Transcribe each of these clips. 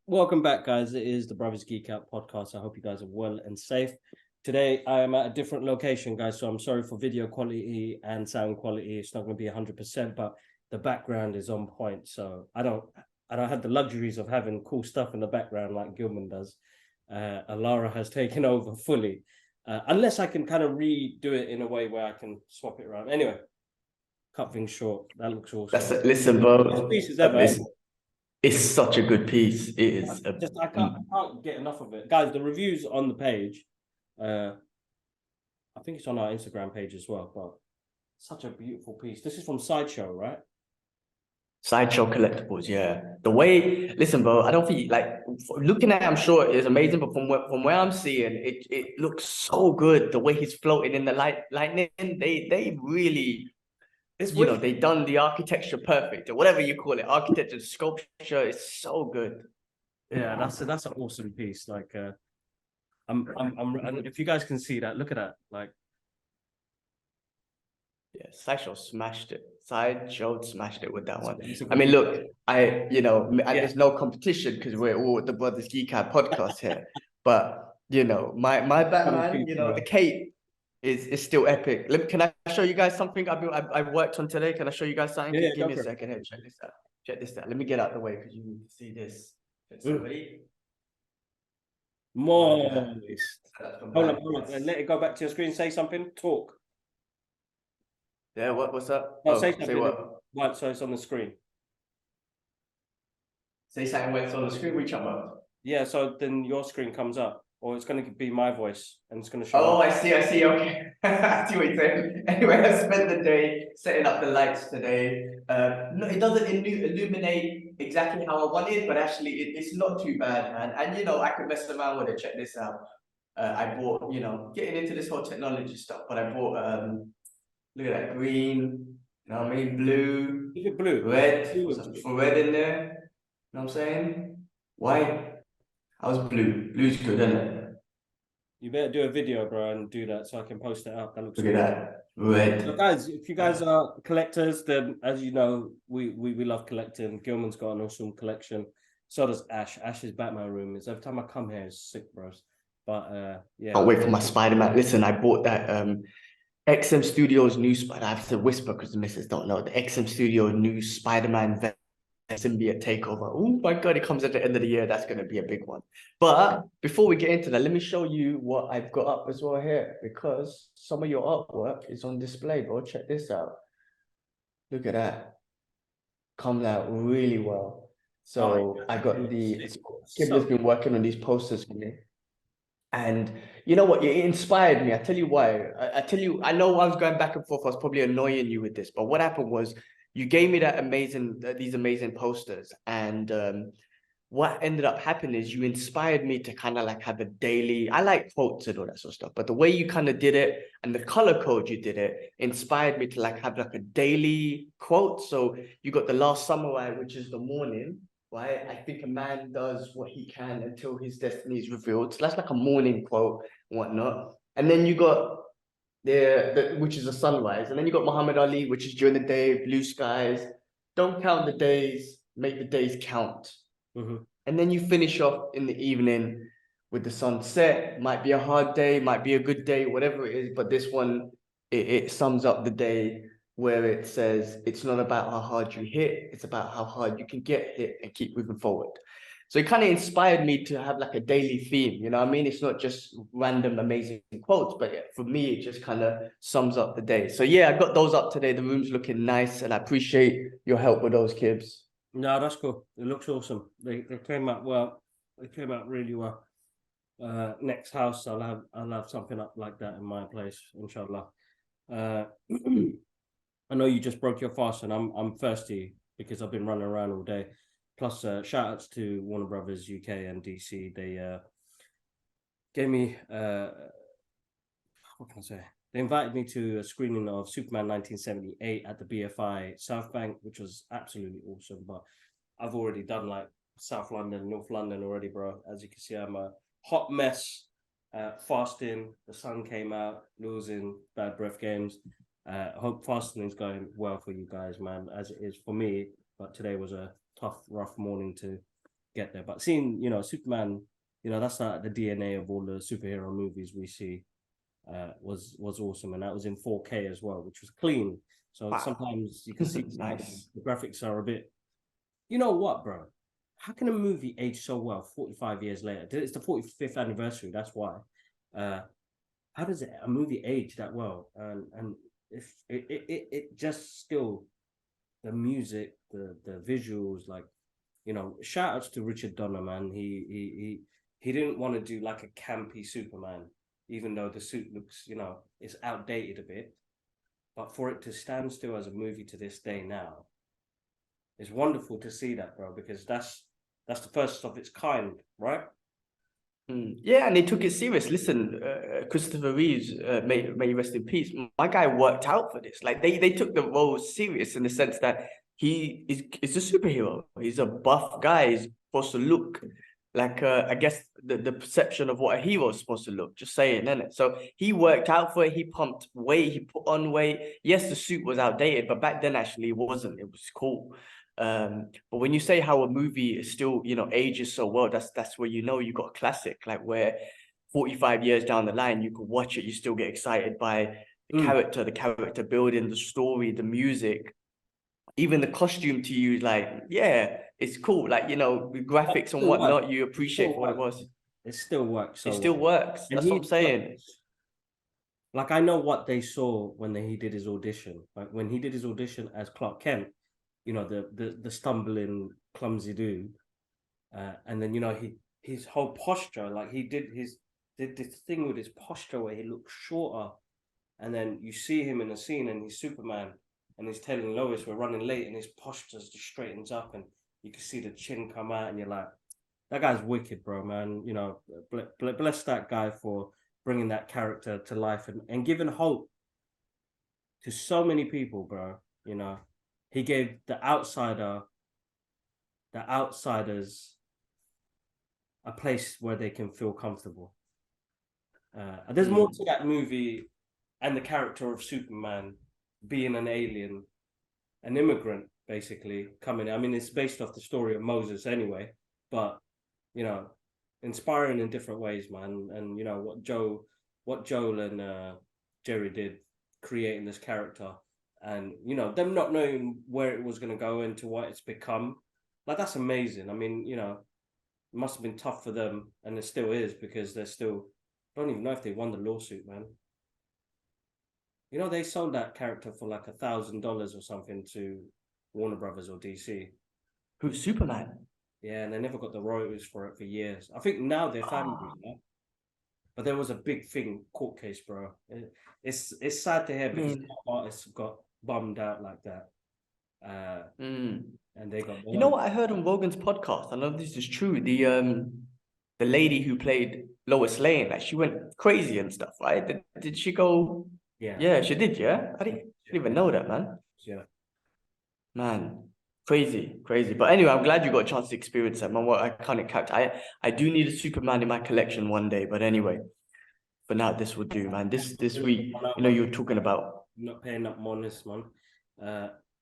Welcome back, guys. It is the Brothers Geek Out podcast. I hope you guys are well and safe. Today, I am at a different location, guys, so I'm sorry for video quality and sound quality. It's not going to be 100%, but the background is on point. So I don't have the luxuries of having cool stuff in the background like Gilman does. Alara has taken over fully, unless I can kind of redo it in a way where I can swap it around. Anyway, cut things short. That looks awesome. Listen, bro. Best pieces ever. Listen, it's such a good piece. It is. I can't get enough of it, guys. The reviews on the page, I think it's on our Instagram page as well. But such a beautiful piece. This is from Sideshow, right? Sideshow Collectibles, yeah. The way, listen, bro. I don't think looking at it, I'm sure it's amazing, but from where I'm seeing, it looks so good. The way he's floating in the lightning, they really. They done the architecture perfect, or whatever you call it, architecture, sculpture is so good. Yeah, that's an awesome piece. Like, and if you guys can see that, look at that. Like, yeah, Sideshow smashed it with that one. I mean, look, there's no competition because we're all the Brothers Geek Out podcast here, but my Batman, the cape. Is still epic. Can I show you guys something I've worked on today? Can I show you guys something? Yeah, give me a second here. Check this out. Let me get out the way because you need to see this. Moist. Hold on. Let it go back to your screen. Say something. Talk. Yeah. What's up? Say something. Say what? Right. So it's on the screen. Say something when it's on the screen. Reach up. Yeah. So then your screen comes up. Or it's going to be my voice, and it's going to show. Oh, I see. Okay, I see what you're saying. Anyway, I spent the day setting up the lights today. No, it doesn't illuminate exactly how I wanted, but actually, it's not too bad, man. And I could mess around with it. Check this out. I bought, getting into this whole technology stuff, but I bought look at that green. You know what I mean? Blue. Is it blue? Red. For red in there. You know what I'm saying? White. How's blue? Blue's good, isn't it? You better do a video, bro, and do that so I can post it up. That looks Look at that. Red. So guys, if you guys are collectors, then as you know, we love collecting. Gilman's got an awesome collection. So does Ash. Ash's Batman room is every time I come here, it's sick, bros. But yeah. Can't wait for my Spider-Man. Listen, I bought that XM Studios new Spider. I have to whisper because the missus don't know. The XM Studio new Spider-Man symbiote takeover. Oh my god, it comes at the end of the year. That's going to be a big one. But before we get into that, let me show you what I've got up as well here, because some of your artwork is on display, bro. Check this out. Look at that. Comes out really well. So I got Kibler's been working on these posters for me. And you know what? It inspired me. I tell you why. I know I was going back and forth. I was probably annoying you with this, but what happened was, you gave me these amazing posters, and what ended up happening is you inspired me to kind of like have a daily. I like quotes and all that sort of stuff, but the way you kind of did it and the color code you did it inspired me to like have like a daily quote. So you got the last samurai, which is the morning, right? I think a man does what he can until his destiny is revealed. So that's like a morning quote and whatnot. And then you got which is a sunrise, and then you got Muhammad Ali, which is during the day, blue skies. Don't count the days, make the days count. And then you finish off in the evening with the sunset. Might be a hard day, might be a good day, whatever it is, but this one it sums up the day, where it says it's not about how hard you hit, it's about how hard you can get hit and keep moving forward. So it kind of inspired me to have like a daily theme, you know what I mean? It's not just random amazing quotes, but yeah, for me, it just kind of sums up the day. So yeah, I got those up today. The room's looking nice, and I appreciate your help with those, Kibs. No, that's cool. It looks awesome. They came out well. They came out really well. Next house, I'll have something up like that in my place, inshallah. I know you just broke your fast, and I'm thirsty because I've been running around all day. Plus, shout outs to Warner Brothers UK and DC. They gave me what can I say? They invited me to a screening of Superman 1978 at the BFI South Bank, which was absolutely awesome. But I've already done like South London, North London already, bro. As you can see, I'm a hot mess Fasting, the sun came out, losing bad breath games. I hope fasting is going well for you guys, man, as it is for me. But today was a tough, rough morning to get there. But seeing, Superman, that's like the DNA of all the superhero movies we see. Was awesome, and that was in 4K as well, which was clean. So Wow. sometimes you can see Nice. the graphics are a bit. You know what, bro? How can a movie age so well 45 years later? It's the 45th anniversary. That's why. Uh, how does a movie age that well? And if it just still the music, the visuals, like shout outs to Richard Donner, man. He didn't want to do like a campy Superman, even though the suit looks, it's outdated a bit. But for it to stand still as a movie to this day now, it's wonderful to see that, bro, because that's the first of its kind, right? Yeah, and they took it serious. Listen, Christopher Reeves, may he rest in peace. My guy worked out for this. Like they took the role serious in the sense that is a superhero. He's a buff guy. He's supposed to look like I guess the perception of what a hero is supposed to look. Just saying, isn't it? So he worked out for it. He pumped weight. He put on weight. Yes, the suit was outdated, but back then actually it wasn't. It was cool. But when you say how a movie is still, ages so well, that's where you got a classic, like where 45 years down the line, you could watch it, you still get excited by the character building, the story, the music, even the costume to you, like, yeah, it's cool. Like, with graphics and whatnot, you appreciate for what it was. It still works It so still well. works. And That's what I'm saying. like I know what they saw when he did his audition. Like when he did his audition as Clark Kent, the stumbling, clumsy dude, and then his whole posture, like he did this thing with his posture where he looked shorter, and then you see him in a scene and he's Superman, and he's telling Lois we're running late, and his posture just straightens up, and you can see the chin come out, and you're like, that guy's wicked, bro, man. Bless that guy for bringing that character to life and giving hope to so many people, bro. He gave the outsiders a place where they can feel comfortable. There's more to that movie and the character of Superman being an alien, an immigrant, basically coming. I mean, it's based off the story of Moses anyway, but inspiring in different ways, man. And what Joel and Jerry did, creating this character, and them not knowing where it was going to go into what it's become, like that's amazing. I mean, it must have been tough for them, and it still is because they're still. I don't even know if they won the lawsuit, man. They sold that character for like $1,000 or something to Warner Brothers or DC. Who's Superman? Yeah, and they never got the royalties for it for years. I think now they're family, but there was a big court case, bro. It's sad to hear because artists got bummed out like that. And they got. You know what I heard on Rogan's podcast? I know this is true. The lady who played Lois Lane, like she went crazy and stuff, right? Did she go? Yeah, she did. Yeah, I didn't even know that, man. Yeah, man, crazy. But anyway, I'm glad you got a chance to experience that, man. What iconic character. I do need a Superman in my collection one day, but anyway, for now, this will do, man. This week, you were talking about not paying up more on this, man.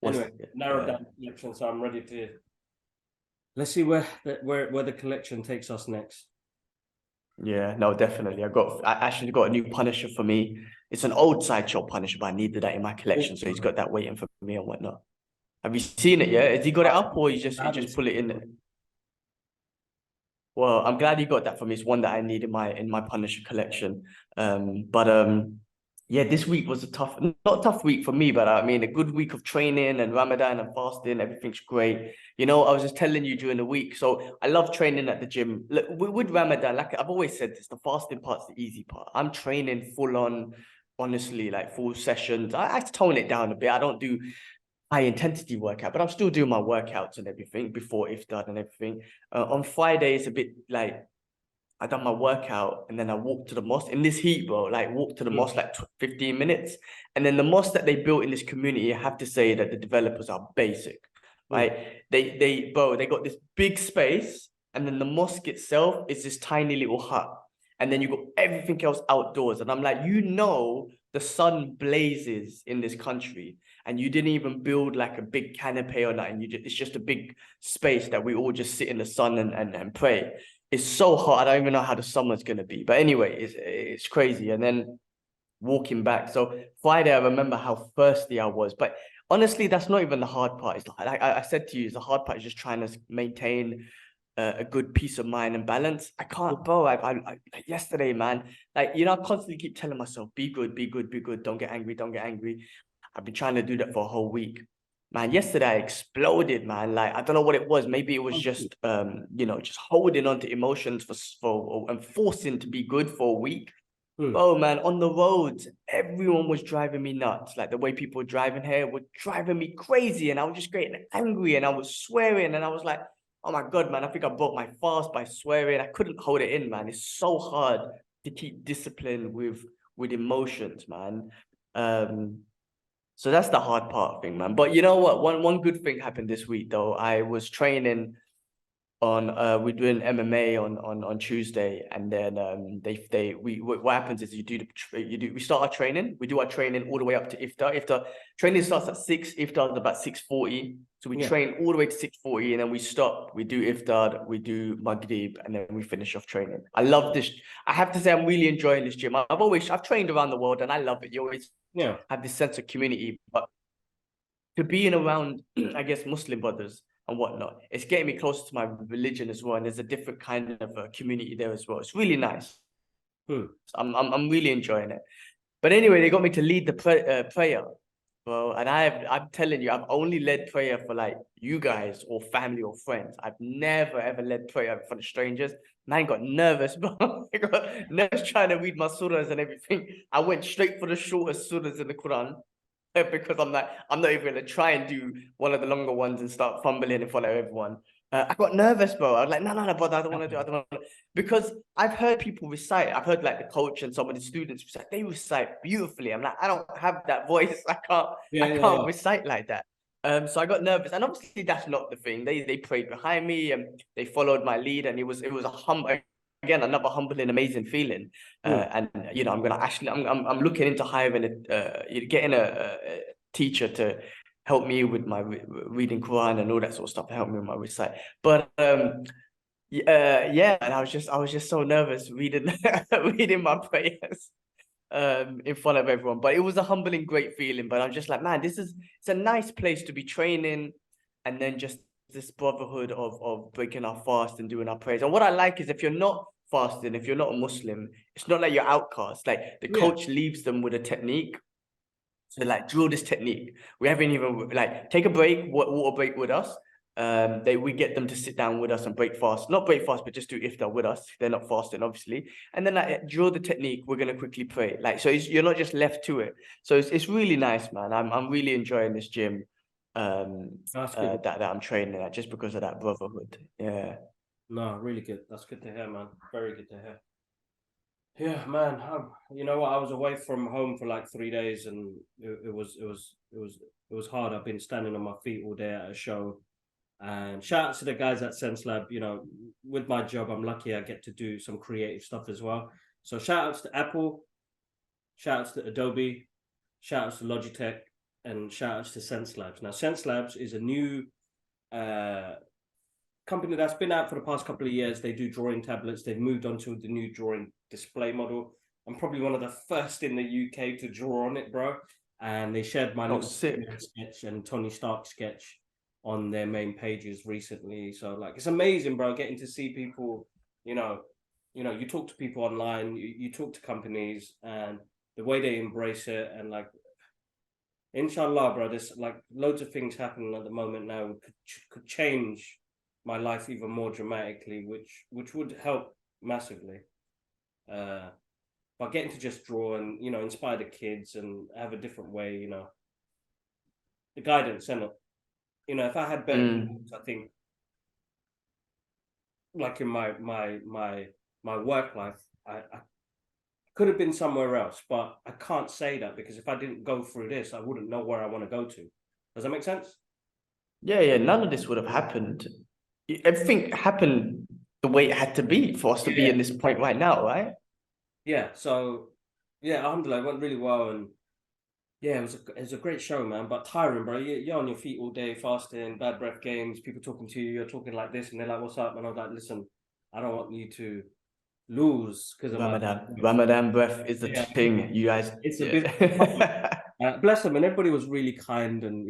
Anyway, narrowed down the collection, so I'm ready to. Let's see where the collection takes us next. Yeah, no, definitely. I actually got a new Punisher for me. It's an old Sideshow Punisher, but I needed that in my collection, so he's got that waiting for me and whatnot. Have you seen it? Yeah, has he got it up, or you just pull it in there? Well, I'm glad you got that for me. It's one that I need in my Punisher collection. Yeah, this week was not a tough week for me, but I mean a good week of training and Ramadan and fasting. Everything's great. I was just telling you during the week. So I love training at the gym. Look, with Ramadan, like I've always said this, the fasting part's the easy part. I'm training full on, honestly, like full sessions. I tone it down a bit. I don't do high intensity workout, but I'm still doing my workouts and everything before iftar and everything. On Friday, it's a bit like I done my workout and then I walked to the mosque in this heat, bro. Like walked to the mosque like 15 minutes. And then the mosque that they built in this community, I have to say that the developers are basic, right? They got this big space, and then the mosque itself is this tiny little hut. and then you got everything else outdoors. And I'm like, you know, the sun blazes in this country, and you didn't even build like a big canopy or nothing. It's just a big space that we all just sit in the sun and pray. It's so hot. I don't even know how the summer's gonna be. But anyway, it's crazy. And then walking back. So Friday, I remember how thirsty I was. But honestly, that's not even the hard part. It's like I said to you, the hard part is just trying to maintain a good peace of mind and balance. I can't, bro. Like yesterday, man. Like, you know, I constantly keep telling myself, be good, be good, be good. Don't get angry, don't get angry. I've been trying to do that for a whole week. Man, yesterday I exploded, man. Like, I don't know what it was. Maybe it was just you know, just holding on to emotions for and forcing to be good for a week. Oh man, on the roads, everyone was driving me nuts. Like the way people were driving here were driving me crazy, and I was just getting angry, and I was swearing, and I was like, "Oh my God, man! I think I broke my fast by swearing. I couldn't hold it in, man. It's so hard to keep discipline with emotions, man." So that's the hard part thing, man. But you know what? One good thing happened this week, though. I was training on we're doing MMA on Tuesday, and then what happens is we start our training, we do our training all the way up to iftar. Iftar training starts at 6, iftar is about 6:40, so we train all the way to 6:40, and then we stop, we do iftar, we do maghrib, and then we finish off training. I love this. I have to say, I'm really enjoying this gym. I've trained around the world and I love it. You always have this sense of community, but to being around I guess Muslim brothers and whatnot, it's getting me closer to my religion as well, and there's a different kind of community there as well. It's really nice. I'm really enjoying it. But anyway, they got me to lead the prayer, bro, and I'm telling you, I've only led prayer for like you guys or family or friends. I've never ever led prayer for the strangers. Man got nervous, bro. I got nervous trying to read my surahs and everything. I went straight for the shortest surahs in the Quran. Because I'm like, I'm not even gonna try and do one of the longer ones and start fumbling in front of everyone. I got nervous, bro. I was like, no, brother, I don't want to do it. I don't want to. Because I've heard people recite. I've heard like the coach and some of the students recite. They recite beautifully. I'm like, I don't have that voice. I can't recite like that. So I got nervous, and obviously that's not the thing. They prayed behind me and they followed my lead, and it was a humble. Again, another humbling, amazing feeling, and you know, I'm looking into hiring getting a teacher to help me with my reading Quran and all that sort of stuff, to help me with my recite. But yeah, and I was just so nervous reading reading my prayers in front of everyone. But it was a humbling, great feeling. But I'm just like, man, it's a nice place to be training, and then just this brotherhood of breaking our fast and doing our prayers. And what I like is, if you're not fasting, if you're not a Muslim, it's not like you're outcast. Like the coach leaves them with a technique. So like, drill this technique. We haven't even like take a break, water break with us. We get them to sit down with us and break fast. Not break fast, but just do iftar with us. They're not fasting, obviously. And then like drill the technique. We're gonna quickly pray. Like, so you're not just left to it. So it's really nice, man. I'm really enjoying this gym. That I'm training at, just because of that brotherhood. Yeah. No, really good. That's good to hear, man. Very good to hear. Yeah, man. You know what? I was away from home for like 3 days, and it was hard. I've been standing on my feet all day at a show. And shout out to the guys at Sense Lab. You know, with my job, I'm lucky I get to do some creative stuff as well. So shout outs to Apple, shout outs to Adobe, shout outs to Logitech, and shout outs to Sense Labs. Now, Sense Labs is a new company that's been out for the past couple of years. They do drawing tablets. They've moved on to the new drawing display model. I'm probably one of the first in the UK to draw on it, bro. And they shared my little sketch and Tony Stark sketch on their main pages recently. So like, it's amazing, bro, getting to see people, you know, you talk to people online, you talk to companies, and the way they embrace it. And like, inshallah, bro, there's like loads of things happening at the moment now could change my life even more dramatically, which would help massively. But getting to just draw and, you know, inspire the kids and have a different way, you know, the guidance, and you know, if I had better guidance, I think, like in my work life, I could have been somewhere else, but I can't say that, because if I didn't go through this, I wouldn't know where I want to go to. Does that make sense? Yeah, none of this would have happened. Everything happened the way it had to be for us to be in this point right now, right? yeah, so yeah, alhamdulillah, it went really well, and yeah, it was a great show, man. But tiring, bro. You're on your feet all day, fasting, bad breath games, people talking to you, you're talking like this, and they're like, "What's up?" And I was like, "Listen, I don't want you to lose because of my bad breath." Ramadan breath is the Yeah, thing, you guys. it's a bit. Yeah. Bless them, and everybody was really kind, and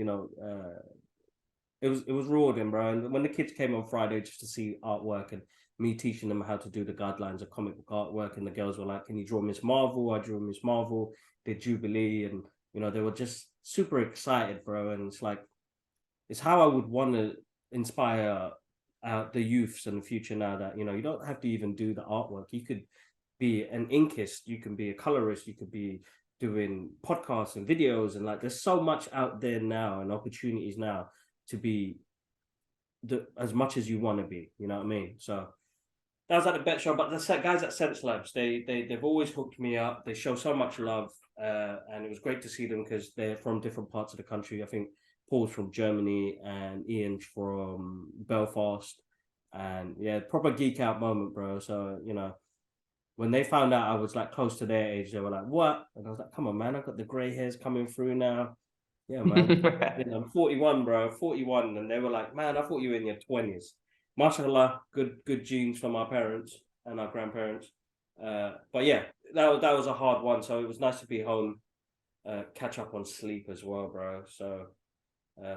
it was rewarding, bro. And when the kids came on Friday just to see artwork and me teaching them how to do the guidelines of comic book artwork, and the girls were like, "Can you draw Miss Marvel?" I drew Miss Marvel, did Jubilee, and they were just super excited, bro. And it's like it's how I would want to inspire the youths in the future now that you don't have to even do the artwork. You could be an inkist, you can be a colorist, you could be doing podcasts and videos, and like there's so much out there now and opportunities now to be as much as you want to be. You know what I mean? So that was at the Bet Show, but the guys at Sense Labs, they've always hooked me up. They show so much love, and it was great to see them because they're from different parts of the country. I think Paul's from Germany and Ian's from Belfast, and yeah, proper geek out moment, bro. So when they found out I was like close to their age, they were like, "What?" And I was like, "Come on, man! I've got the grey hairs coming through now." Yeah, man. I'm 41, bro. 41, and they were like, "Man, I thought you were in your 20s." Mashallah, good genes from our parents and our grandparents. But yeah, that was a hard one. So it was nice to be home, catch up on sleep as well, bro. So,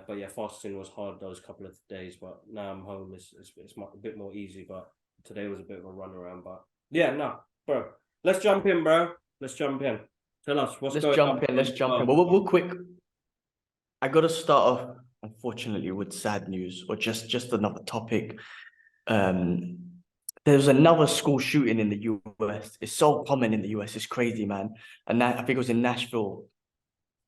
but yeah, fasting was hard those couple of days. But now I'm home. It's a bit more easy. But today was a bit of a run around. But yeah, no, bro. Let's jump in, bro. Let's jump in. Tell us what's Let's going jump on. in. Let's jump in. Well, real quick, I got to start off, unfortunately, with sad news or just another topic. There's another school shooting in the US. It's so common in the US. It's crazy, man. And I think it was in Nashville.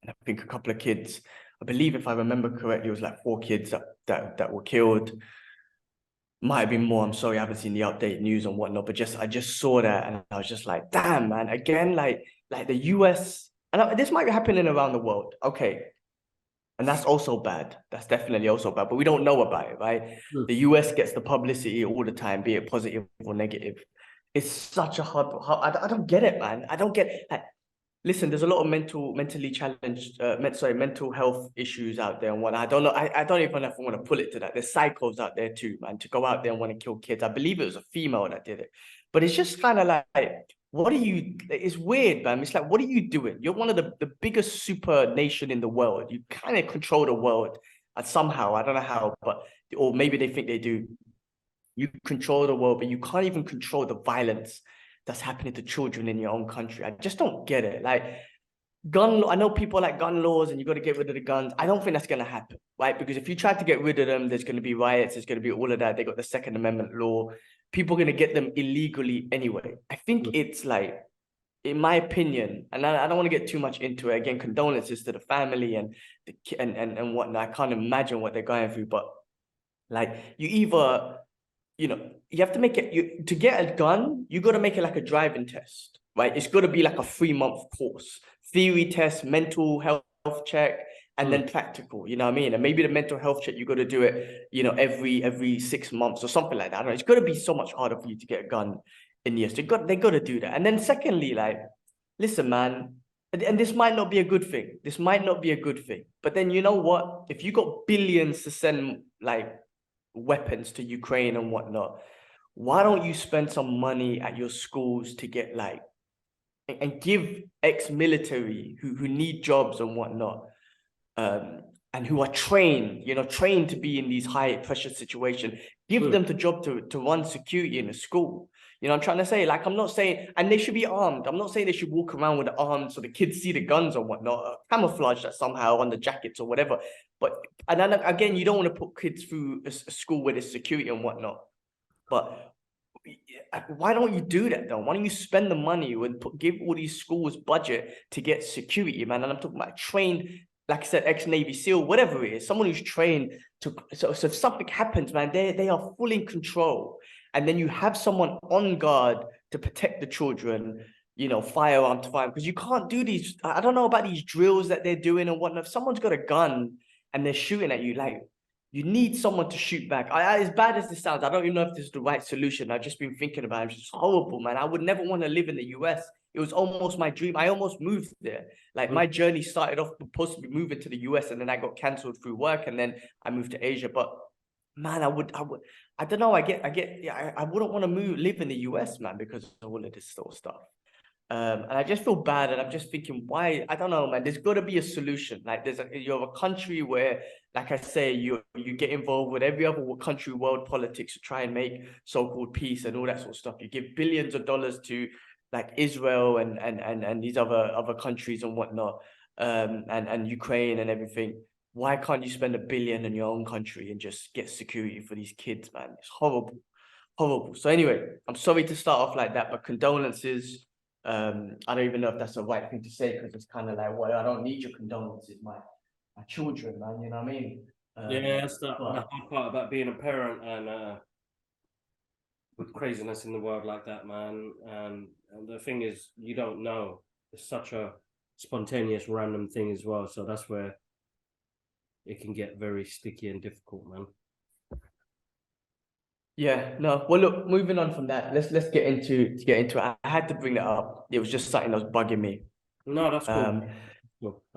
And I think a couple of kids, I believe if I remember correctly, it was like 4 kids that were killed. Might have been more. I'm sorry, I haven't seen the update news and whatnot, but I just saw that and I was just like, damn, man. Again, like the US, and this might be happening around the world. Okay. And that's also bad. That's definitely also bad, but we don't know about it, right? The US gets the publicity all the time, be it positive or negative. It's such a I don't get it, man. I don't get like, listen, there's a lot of mentally challenged, mental health issues out there and what I don't know. I don't even know if I want to pull it to that. There's psychos out there too, man, to go out there and want to kill kids. I believe it was a female that did it, but it's just kind of like, what are you? It's weird, man. It's like, what are you doing? You're one of the biggest super nation in the world. You kind of control the world, and somehow I don't know how, but or maybe they think they do. You control the world, but you can't even control the violence that's happening to children in your own country. I just don't get it. Like I know people like gun laws and you got to get rid of the guns. I don't think that's going to happen, right? Because if you try to get rid of them, there's going to be riots, there's going to be all of that. They got the Second Amendment law. People are going to get them illegally anyway. I think it's like, in my opinion, and I don't want to get too much into it. Again, condolences to the family and whatnot. I can't imagine what they're going through, but like you either you have to make it, to get a gun, you got to make it like a driving test, right? It's got to be like a 3-month course, theory test, mental health check, and then practical, you know what I mean? And maybe the mental health check, you got to do it, every 6 months or something like that. I don't know. It's got to be so much harder for you to get a gun in the US. They got to do that. And then secondly, like, listen, man, and this might not be a good thing. This might not be a good thing. But then you know what? If you got billions to send like weapons to Ukraine and whatnot, why don't you spend some money at your schools to get like and give ex-military who need jobs and whatnot, and who are trained, trained to be in these high pressure situations, give them the job to run security in a school. I'm trying to say, like, I'm not saying, and they should be armed. I'm not saying they should walk around with arms so the kids see the guns or whatnot, camouflage that somehow on the jackets or whatever. But, and then again, you don't want to put kids through a school where there's security and whatnot. But why don't you do that though? Why don't you spend the money and give all these schools budget to get security, man? And I'm talking about trained, like I said, ex-Navy SEAL, whatever it is, someone who's trained to. So if something happens, man, they are fully in control. And then you have someone on guard to protect the children, firearm to fire, because you can't do these. I don't know about these drills that they're doing and whatnot. If someone's got a gun and they're shooting at you, like, you need someone to shoot back. As bad as this sounds, I don't even know if this is the right solution. I've just been thinking about it. It's just horrible, man. I would never want to live in the US. It was almost my dream. I almost moved there. Like my journey started off supposed to be moving to the US, and then I got cancelled through work, and then I moved to Asia. But man, I don't know. Yeah, I wouldn't want to live in the US, man, because of all of this sort of stuff. And I just feel bad, and I'm just thinking, why? I don't know, man. There's got to be a solution. Like, you're a country where, like I say, you get involved with every other country, world politics to try and make so-called peace and all that sort of stuff. You give billions of dollars to like Israel and these other countries and whatnot, and Ukraine and everything. Why can't you spend $1 billion in your own country and just get security for these kids, man? It's horrible, horrible. So anyway, I'm sorry to start off like that, but condolences. I don't even know if that's the right thing to say, because it's kind of like, well, I don't need your condolences, my children, man. You know what I mean? Yeah, that's the hard part about being a parent and with craziness in the world like that, man. And the thing is, you don't know. It's such a spontaneous, random thing as well. So that's where it can get very sticky and difficult, man. Yeah, no. Well, look, moving on from that, let's get into it. I had to bring it up. It was just something that was bugging me. No, that's cool.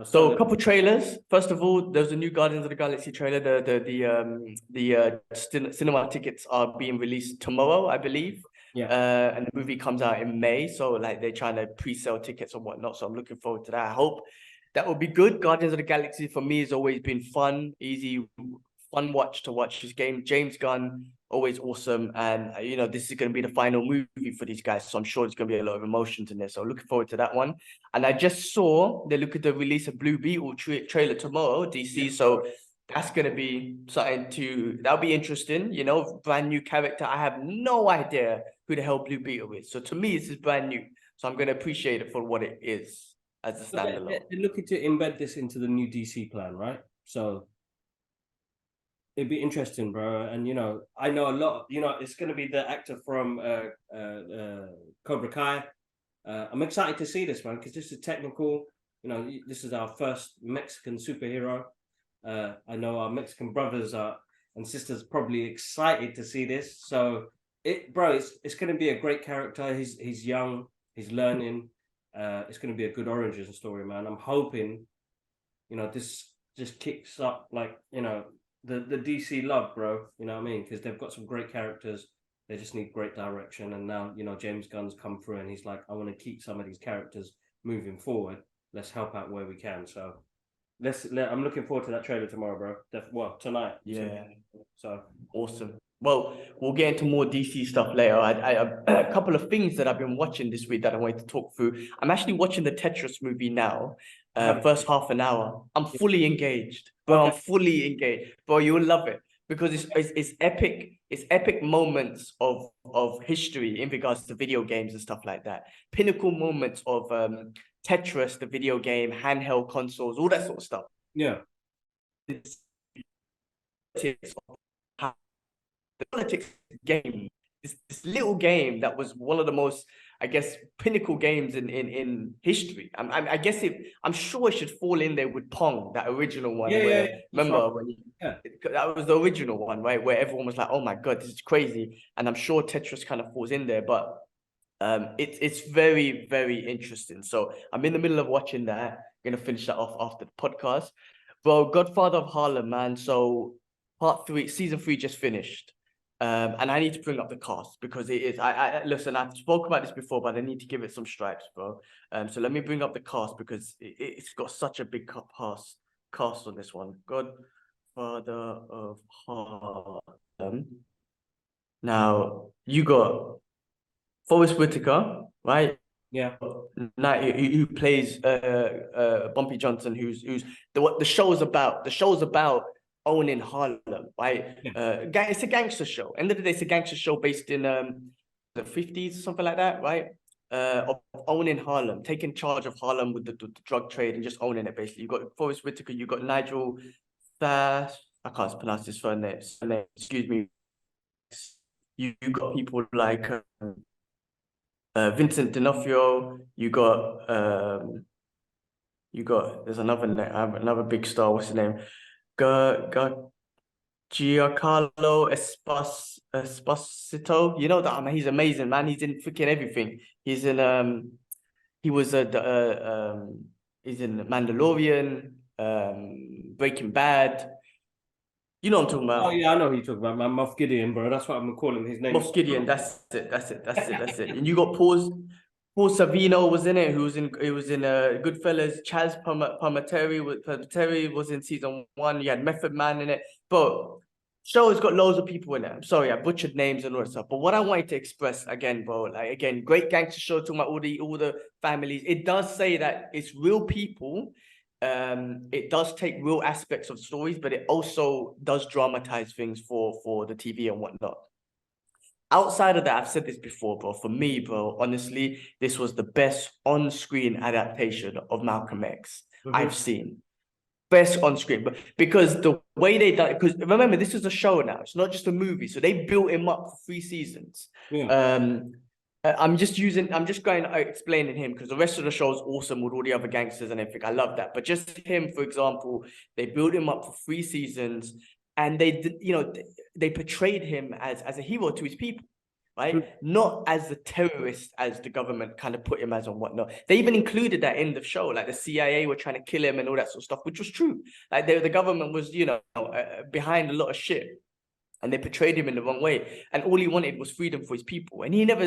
So a couple trailers. First of all, there's a new Guardians of the Galaxy trailer. The cinema tickets are being released tomorrow, I believe. Yeah. And the movie comes out in May. So like they're trying to pre-sell tickets and whatnot. So I'm looking forward to that. I hope that will be good. Guardians of the Galaxy for me has always been fun, easy, fun watch to watch. His game, James Gunn, always awesome. And you know, this is going to be the final movie for these guys. So I'm sure there's going to be a lot of emotions in there. So looking forward to that one. And I just saw they look at the release of Blue Beetle trailer tomorrow, DC. Yeah. So that's going to be something that'll be interesting. You know, brand new character. I have no idea who the hell Blue Beetle is. So to me, this is brand new. So I'm going to appreciate it for what it is as a standalone. They're looking to embed this into the new DC plan, right? So it'd be interesting, bro. And, you know, I know a lot, you know, it's going to be the actor from Cobra Kai. I'm excited to see this, man, because this is technical. You know, this is our first Mexican superhero. I know our Mexican brothers and sisters probably excited to see this. So, it's going to be a great character. He's young. He's learning. It's going to be a good origin story, man. I'm hoping, you know, this just kicks up, like, you know, the DC love, bro. You know what I mean? Because they've got some great characters. They just need great direction. And now, you know, James Gunn's come through and he's like, I want to keep some of these characters moving forward. Let's help out where we can. So I'm looking forward to that trailer tomorrow, bro. Well, tonight. Yeah. So awesome. Well, we'll get into more DC stuff later. I a couple of things that I've been watching this week that I wanted to talk through. I'm actually watching the Tetris movie now. First half an hour. I'm fully engaged, bro. Okay. I'm fully engaged, bro. You'll love it because it's epic. It's epic moments of history in regards to video games and stuff like that. Pinnacle moments of Tetris, the video game, handheld consoles, all that sort of stuff. Yeah. The politics game, this little game that was one of the most, I guess, pinnacle games in history. I guess I'm sure it should fall in there with Pong, that original one. Yeah, remember when that was the original one, right? Where everyone was like, "Oh my god, this is crazy," and I'm sure Tetris kind of falls in there, but it's very, very interesting. So I'm in the middle of watching that. I'm gonna finish that off after the podcast. Bro, Godfather of Harlem, man. So part 3, season 3 just finished. And I need to bring up the cast because it is. Listen. I've spoken about this before, but I need to give it some stripes, bro. So let me bring up the cast because it's got such a big cast on this one. Godfather of Harlem. Now you got Forrest Whitaker, right? Yeah. Now who plays Bumpy Johnson, who's the show's about. The show's about owning Harlem, right? It's a gangster show. End of the day, it's a gangster show based in the 50s, something like that, right? Of owning Harlem, taking charge of Harlem with the drug trade and just owning it, basically. You got Forrest Whitaker, you got Nigel Fast. I can't pronounce his surname. Excuse me. You got people like Vincent D'Onofrio. You got there's another big star. What's his name? Giancarlo Esposito. You know that, man, he's amazing, man. He's in freaking everything. He's in he was he's in Mandalorian, Breaking Bad. You know what I'm talking Oh about. yeah, I know who you talk about, man. Moff Gideon, bro. That's what I'm gonna call him. His name's Moff Gideon, that's it, that's it, that's it, that's it. And you got Paul Savino was in it, who was in Goodfellas. Chaz Palminteri was in season 1. You had Method Man in it, but show has got loads of people in it. I'm sorry, I butchered names and all that stuff. But what I wanted to express again, bro, like again, great gangster show talking about all the families. It does say that it's real people. It does take real aspects of stories, but it also does dramatize things for the TV and whatnot. Outside of that, I've said this before, bro. For me, bro, honestly, this was the best on-screen adaptation of Malcolm X I've seen. Best on screen, but because the way they done, because remember, this is a show now, it's not just a movie. So they built him up for 3 seasons. Yeah. I'm just going explaining him because the rest of the show is awesome with all the other gangsters and everything. I love that. But just him, for example, they built him up for 3 seasons, and they portrayed him as a hero to his people, right? Not as the terrorist as the government kind of put him as and whatnot. They even included that in the show, like the CIA were trying to kill him and all that sort of stuff, which was true. Like the government was, behind a lot of shit. And they portrayed him in the wrong way, and all he wanted was freedom for his people. And he never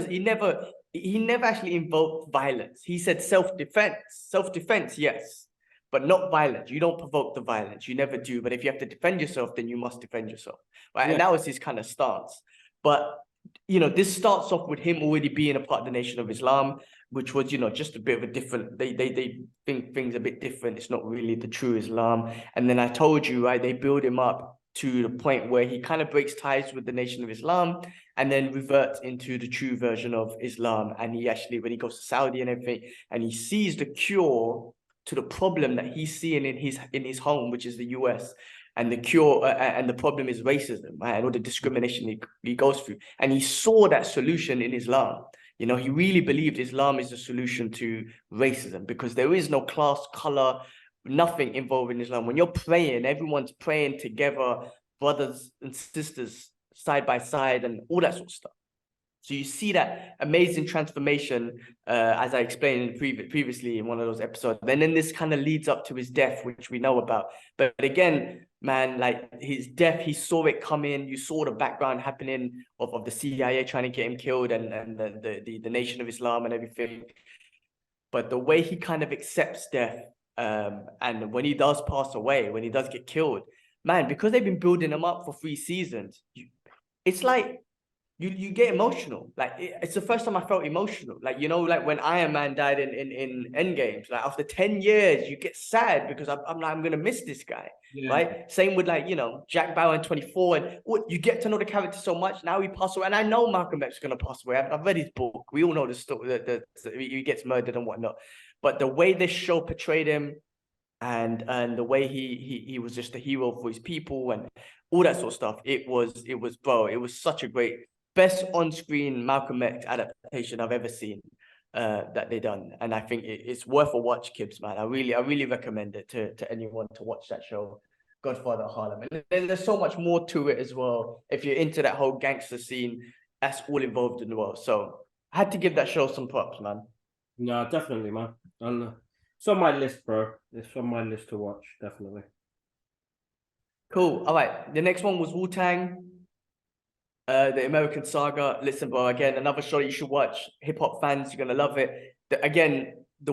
actually invoked violence. He said self-defense, yes, but not violence. You don't provoke the violence, you never do. But if you have to defend yourself, then you must defend yourself, right? Yeah. And that was his kind of stance. But this starts off with him already being a part of the Nation of Islam, which was, just a bit of a different. They think things a bit different. It's not really the true Islam. And then I told you, right? They build him up to the point where he kind of breaks ties with the Nation of Islam and then reverts into the true version of Islam. And he actually, when he goes to Saudi and everything, and he sees the cure to the problem that he's seeing in his home, which is the US. And the cure and the problem is racism, right? And all the discrimination he goes through. And he saw that solution in Islam. He really believed Islam is the solution to racism because there is no class, color, nothing involved in Islam. When you're praying, everyone's praying together, brothers and sisters, side by side, and all that sort of stuff. So you see that amazing transformation, as I explained previously in one of those episodes. And then this kind of leads up to his death, which we know about. But again, man, like his death, he saw it coming. You saw the background happening of the CIA trying to get him killed and the Nation of Islam and everything. But the way he kind of accepts death, and when he does pass away, when he does get killed, man, because they've been building him up for 3 seasons, it's like you get emotional. Like it's the first time I felt emotional. Like like when Iron Man died in Endgames. Like after 10 years, you get sad because I'm gonna miss this guy. Yeah. Right. Same with Jack Bauer in 24, and you get to know the character so much. Now he passed away, and I know Malcolm X is gonna pass away. I've read his book. We all know the story. He gets murdered and whatnot. But the way this show portrayed him, and the way he was just a hero for his people and all that sort of stuff, it was such a great, best on-screen Malcolm X adaptation I've ever seen that they done. And I think it's worth a watch, Kibbs, man. I really recommend it to anyone to watch that show, Godfather of Harlem. And there's so much more to it as well. If you're into that whole gangster scene, that's all involved in the world. So I had to give that show some props, man. No, definitely, man. It's on my list, bro. It's on my list to watch, definitely. Cool. All right. The next one was Wu-Tang, the American Saga. Listen, bro, again, another show you should watch. Hip hop fans, you're gonna love it. The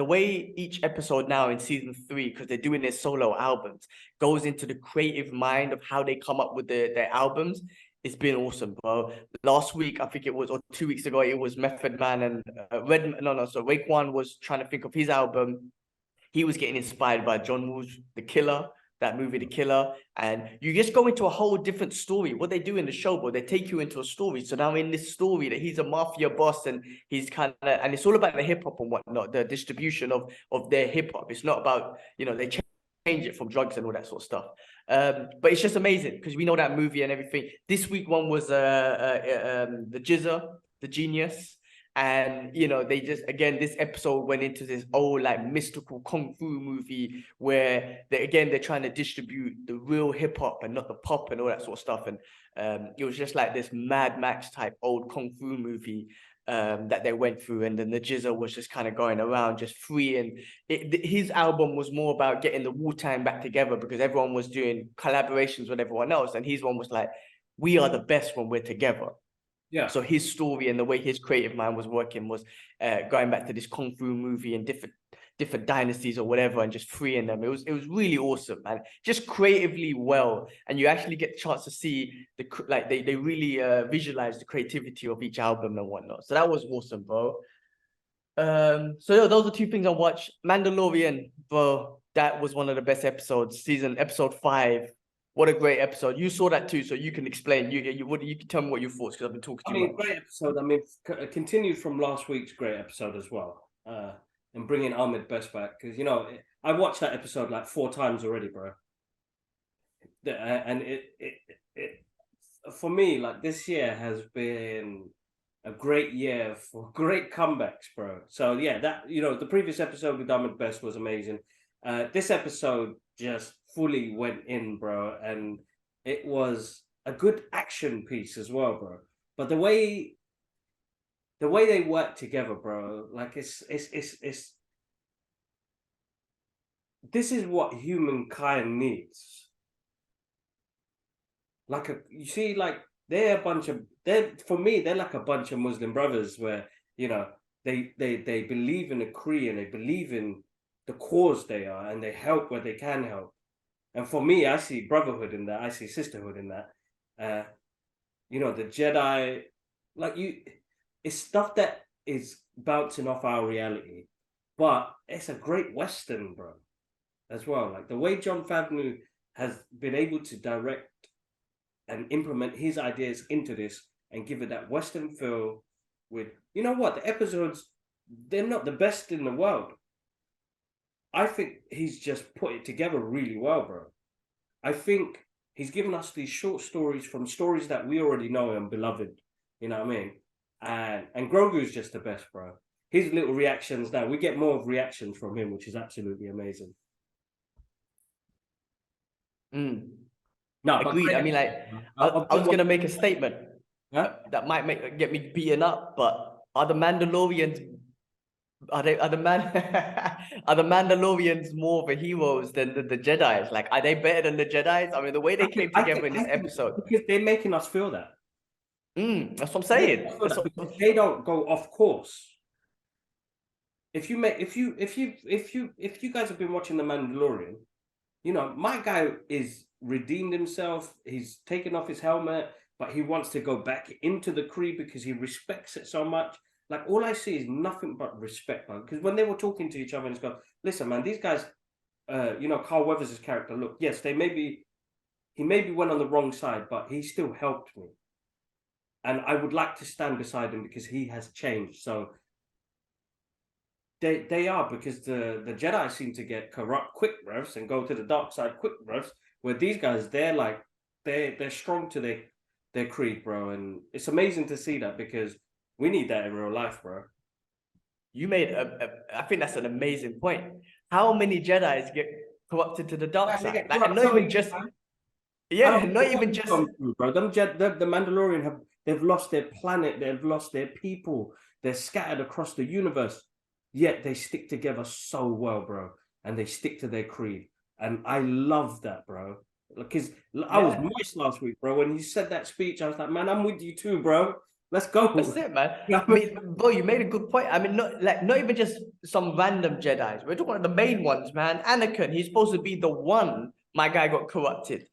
way each episode now in season 3, because they're doing their solo albums, goes into the creative mind of how they come up with their albums. It's been awesome, bro. Last week, I think it was, or 2 weeks ago, it was Method Man and So Raekwon was trying to think of his album. He was getting inspired by John Woo's The Killer, that movie, The Killer. And you just go into a whole different story. What they do in the show, bro, they take you into a story. So now in this story that he's a mafia boss and he's and it's all about the hip hop and whatnot, the distribution of their hip hop. It's not about, they change it from drugs and all that sort of stuff. But it's just amazing because we know that movie and everything. This week one was the Jizza, the Genius. And they just, again, this episode went into this old like mystical kung fu movie where they're trying to distribute the real hip hop and not the pop and all that sort of stuff. And it was just like this Mad Max type old kung fu movie that they went through, and then the Jizza was just kind of going around just freeing. His album was more about getting the Wu-Tang back together because everyone was doing collaborations with everyone else, and his one was like, we are the best when we're together. Yeah. So his story and the way his creative mind was working was going back to this kung fu movie and different dynasties or whatever, and just freeing them. It was really awesome, man. Just creatively well, and you actually get the chance to see they really visualize the creativity of each album and whatnot. So that was awesome, bro. So yeah, those are two things I watched. Mandalorian, bro, that was one of the best episodes. Episode 5. What a great episode. You saw that too, so you can explain. You can tell me what you thought, because I've been talking too much. Great episode. Continued from last week's great episode as well. And bringing Ahmed Best back, because I watched that episode like 4 times already, bro. And it for me, like, this year has been a great year for great comebacks, bro. So yeah, that the previous episode with Ahmed Best was amazing. This episode just fully went in, bro, and it was a good action piece as well, bro. But the way they work together, bro, like it's this is what humankind needs. You see, like, they're for me, they're like a bunch of Muslim brothers where, they believe in a creed and they believe in the cause they are, and they help where they can help. And for me, I see brotherhood in that. I see sisterhood in that. The Jedi, it's stuff that is bouncing off our reality, but it's a great Western, bro, as well. Like, the way Jon Favreau has been able to direct and implement his ideas into this and give it that Western feel with, the episodes, they're not the best in the world. I think he's just put it together really well, bro. I think he's given us these short stories from stories that we already know and beloved. You know what I mean? And Grogu's just the best, bro. His little reactions now, we get more of reactions from him, which is absolutely amazing. No, agreed. I mean, like, I was gonna make a statement that might get me beaten up, but are the Mandalorians are the Mandalorians more of a heroes than the Jedis? Like, are they better than the Jedis? I mean, the way they came together in this episode, because they're making us feel that. That's what I'm saying. Because they don't go off course. If you guys have been watching The Mandalorian, my guy is redeemed himself. He's taken off his helmet, but he wants to go back into the creed because he respects it so much. Like, all I see is nothing but respect, man. Because when they were talking to each other, and it's going, listen, man, these guys, Carl Weathers' character, look, yes, he maybe went on the wrong side, but he still helped me. And I would like to stand beside him because he has changed. So they are, because the Jedi seem to get corrupt quick, revs, and go to the dark side quick, revs, where these guys, they're strong to their creed, bro. And it's amazing to see that, because we need that in real life, bro. You made I think that's an amazing point. How many Jedis get corrupted to the dark side? Like, not even just, bro. The Mandalorian they've lost their planet, they've lost their people, they're scattered across the universe, yet they stick together so well, bro, and they stick to their creed. And I love that, bro. Because I was moist last week, bro. When you said that speech, I was like, man, I'm with you too, bro. Let's go. That's it, man. I mean, bro, you made a good point. I mean, not even just some random Jedis. We're talking about the main ones, man. Anakin, he's supposed to be the one. My guy got corrupted.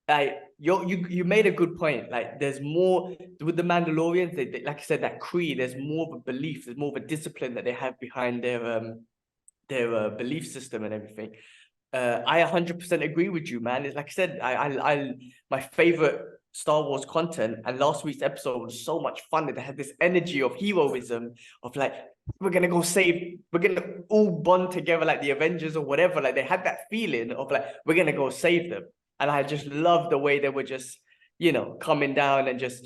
Like, you made a good point. Like, there's more with the Mandalorians. They, like I said, that creed. There's more of a belief. There's more of a discipline that they have behind their belief system and everything. I 100% agree with you, man. It's like I said, I my favorite Star Wars content, and last week's episode was so much fun. It had this energy of heroism, of like, we're gonna all bond together like the Avengers or whatever. Like, they had that feeling of like, we're gonna go save them. And I just love the way they were just, coming down and just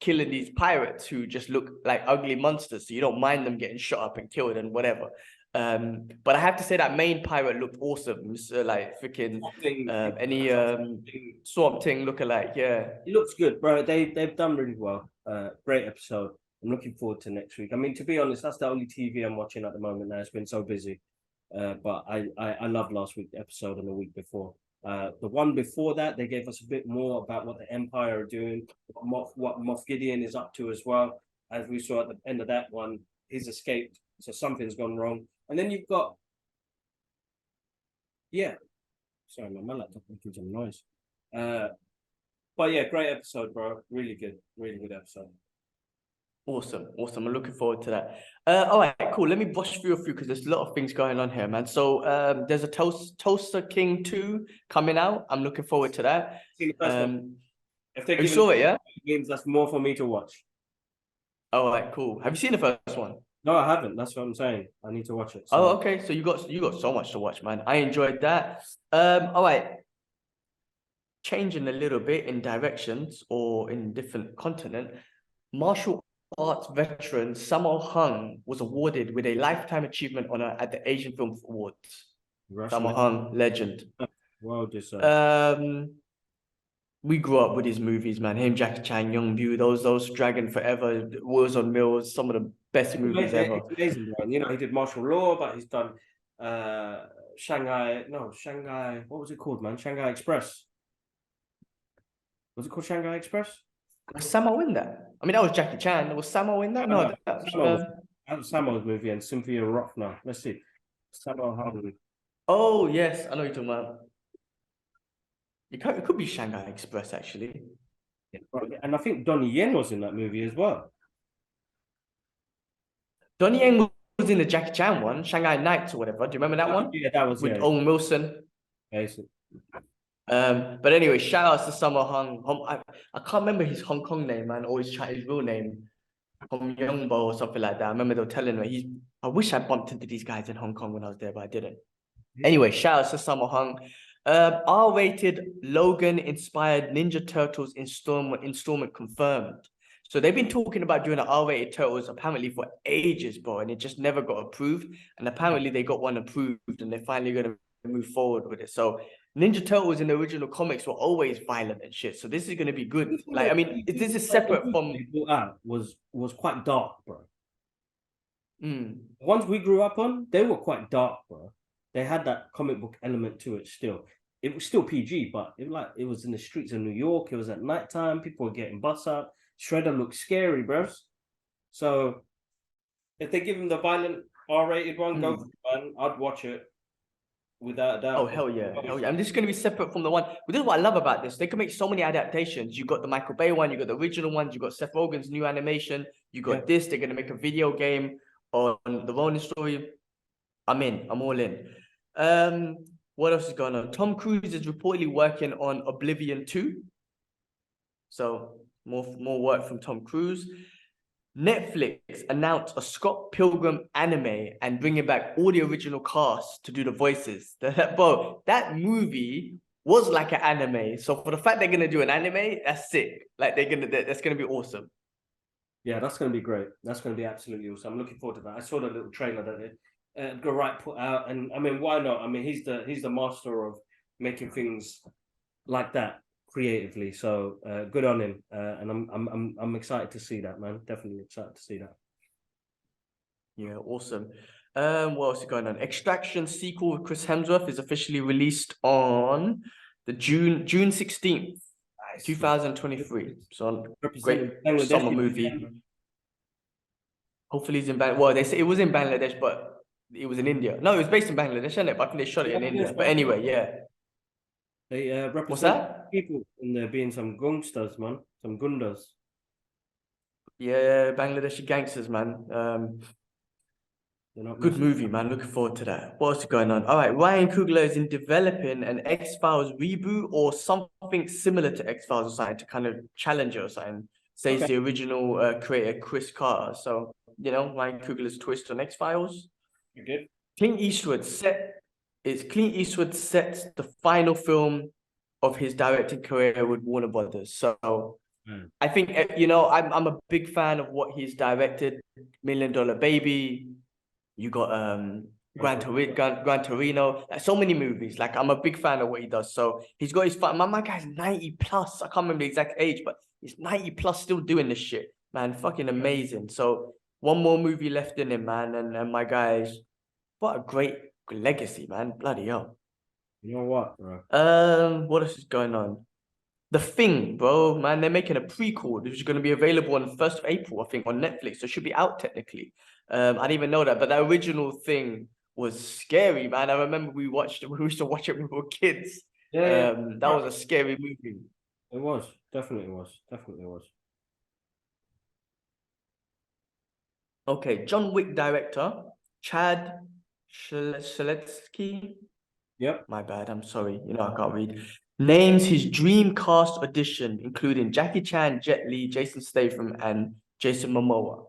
killing these pirates who just look like ugly monsters. So you don't mind them getting shot up and killed and whatever. But I have to say that main pirate looked awesome. So like freaking any Swamp Thing lookalike, yeah. It looks good, bro. They've done really well. Great episode. I'm looking forward to next week. I mean, to be honest, that's the only TV I'm watching at the moment now. It's been so busy. But I love last week's episode and the week before. The one before that, they gave us a bit more about what the Empire are doing, what Moff Gideon is up to as well. As we saw at the end of that one, he's escaped, so something's gone wrong. And then you've got, yeah, sorry, my laptop making some noise. But yeah, great episode, bro. Really good episode. Awesome. I'm looking forward to that. All right, cool. Let me brush through a few because there's a lot of things going on here, man. So there's a Toaster King 2 coming out. I'm looking forward to that. If they you saw it, yeah? Games, that's more for me to watch. All right, cool. Have you seen the first one? No, I haven't. That's what I'm saying. I need to watch it. So. Oh, okay. So you got so much to watch, man. I enjoyed that. All right. Changing a little bit in directions or in different continent, martial arts veteran Sammo Hung was awarded with a lifetime achievement honor at the Asian Film Awards. Sammo Hung, legend. Well deserved. We grew up with his movies, man. Him, Jackie Chan, Young Bu, those Dragon Forever, Wheels on Mills, some of the best movies ever. It's amazing, man. You know, he did martial law, but he's done Shanghai. What was it called, man? Shanghai Express. Was it called Shanghai Express? Was Sammo in that? I mean, that was Jackie Chan. Was Sammo in that? No, that was Sammo's movie and Cynthia Rothner. Let's see. Sammo Hung. Oh, yes. I know you're talking about. It could be Shanghai Express, actually. Yeah, and I think Donnie Yen was in that movie as well. Donnie Yen was in the Jackie Chan one, Shanghai Nights or whatever. Do you remember that one? Yeah, that was with Owen Wilson. Basically. But anyway, shout outs to Sammo Hung. I can't remember his Hong Kong name, man, or his real name, Hong Yongbo or something like that. I remember they were telling me I wish I bumped into these guys in Hong Kong when I was there, but I didn't. Yeah. Anyway, shout outs to Sammo Hung. R-rated Logan-inspired Ninja Turtles installment confirmed. So they've been talking about doing an R-rated Turtles apparently for ages, bro, and it just never got approved. And apparently they got one approved, and they're finally going to move forward with it. So Ninja Turtles in the original comics were always violent and shit. So this is going to be good. Like, I mean, this is separate from. Was quite dark, bro. The ones we grew up on, they were quite dark, bro. They had that comic book element to it still. It was still PG, but it was in the streets of New York. It was at nighttime. People were getting bust up. Shredder looked scary, bros. So if they give him the violent R-rated one, go for it, man. I'd watch it without a doubt. Oh, hell yeah. And this is going to be separate from the one. But this is what I love about this. They can make so many adaptations. You got the Michael Bay one. You got the original ones. You got Seth Rogen's new animation. You got this. They're going to make a video game on the Ronin story. I'm in. I'm all in. What else is going on? Tom Cruise is reportedly working on Oblivion 2. So more work from Tom Cruise. Netflix announced a Scott Pilgrim anime and bringing back all the original cast to do the voices. Bro, that movie was like an anime. So for the fact they're gonna do an anime, that's sick. Like that's gonna be awesome. Yeah, that's gonna be great. That's gonna be absolutely awesome. I'm looking forward to that. I saw the little trailer that Edgar Wright put out, and I mean, why not? I mean, he's the master of making things like that creatively. So good on him, and I'm excited to see that, man. Definitely excited to see that. Yeah, awesome. What else is going on? Extraction sequel with Chris Hemsworth is officially released on the June 16th, 2023. So great summer movie. Hopefully he's in Bangladesh. Well, they say it was in Bangladesh, but it was in India. No, it was based in Bangladesh, isn't it? But I think they shot it in India. But anyway, yeah. They represent What's that? people in there being some gangsters, man. Some gundas. Yeah, Bangladeshi gangsters, man. Good movie, man. Looking forward to that. What else is going on? All right, Ryan Coogler is in developing an X-Files reboot or something similar to X-Files or something to kind of challenge it or something. Says the original creator, Chris Carter. So, Ryan Coogler's twist on X-Files. You did? Clint Eastwood sets the final film of his directing career with Warner Brothers. So Mm. I think I'm a big fan of what he's directed. Million Dollar Baby. You got Gran Torino. Like, so many movies. Like I'm a big fan of what he does. So he's got his fun. My guy's 90 plus. I can't remember the exact age, but he's 90 plus still doing this shit. Man, fucking amazing. So one more movie left in him, man. And my guy's what a great legacy, man. Bloody hell. You know what, bro? What else is going on? The Thing, bro, man, they're making a prequel, which is going to be available on the 1st of April, I think, on Netflix. So it should be out technically. I didn't even know that, but the original Thing was scary, man. I remember we used to watch it when we were kids. Yeah, yeah. That was a scary movie. It was. Definitely was. Definitely was. Okay, John Wick director, Chad Sheletsky. Yep. My bad, I'm sorry. I can't read. Names his dream cast audition, including Jackie Chan, Jet Li, Jason Statham, and Jason Momoa.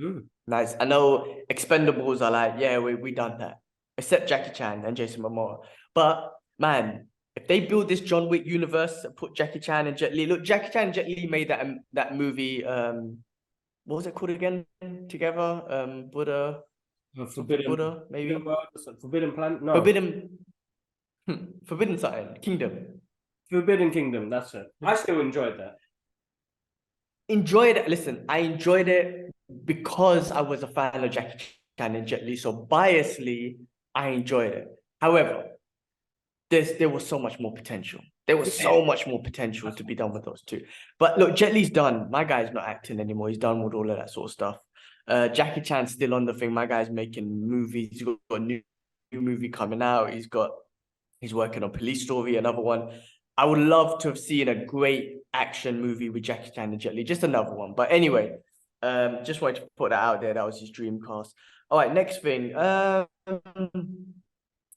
Mm. Nice. I know Expendables are like, yeah, we done that. Except Jackie Chan and Jason Momoa. But man, if they build this John Wick universe, put Jackie Chan and Jet Li. Look, Jackie Chan and Jet Li made that movie. What was it called again? Together, Buddha, Forbidden. Buddha, maybe Forbidden Planet. No. Forbidden something. Kingdom. Forbidden Kingdom. That's it. I still enjoyed that. Enjoyed it. Listen, I enjoyed it because I was a fan of Jackie Chan and Jet Li. So biasly, I enjoyed it. However, there was so much more potential. There was so much more potential to be done with those two. But look, Jet Li's done. My guy's not acting anymore. He's done with all of that sort of stuff. Jackie Chan's still on the thing. My guy's making movies. He's got a new movie coming out. He's working on Police Story, another one. I would love to have seen a great action movie with Jackie Chan and Jet Li, just another one. But anyway, just wanted to put that out there. That was his dream cast. All right, next thing.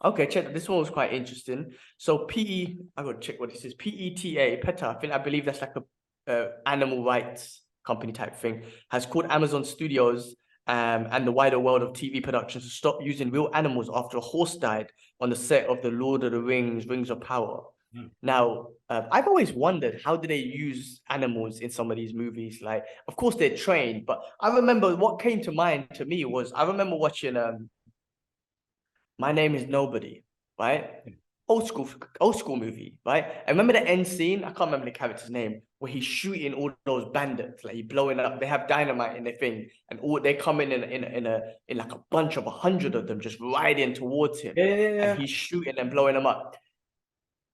Okay, check. This one was quite interesting. So I gotta check what this is. PETA, I believe that's like a animal rights company type thing, has called Amazon Studios and the wider world of TV productions to stop using real animals after a horse died on the set of The Lord of the Rings, Rings of Power. Now, I've always wondered, how do they use animals in some of these movies? Like, of course they're trained, but I remember what came to mind to me was I remember watching My Name is Nobody, right? Old school movie, right? I remember the end scene. I can't remember the character's name, where he's shooting all those bandits, like he's blowing up. They have dynamite in their thing, and all they come in like a bunch of 100 of them, just riding towards him, and he's shooting and blowing them up.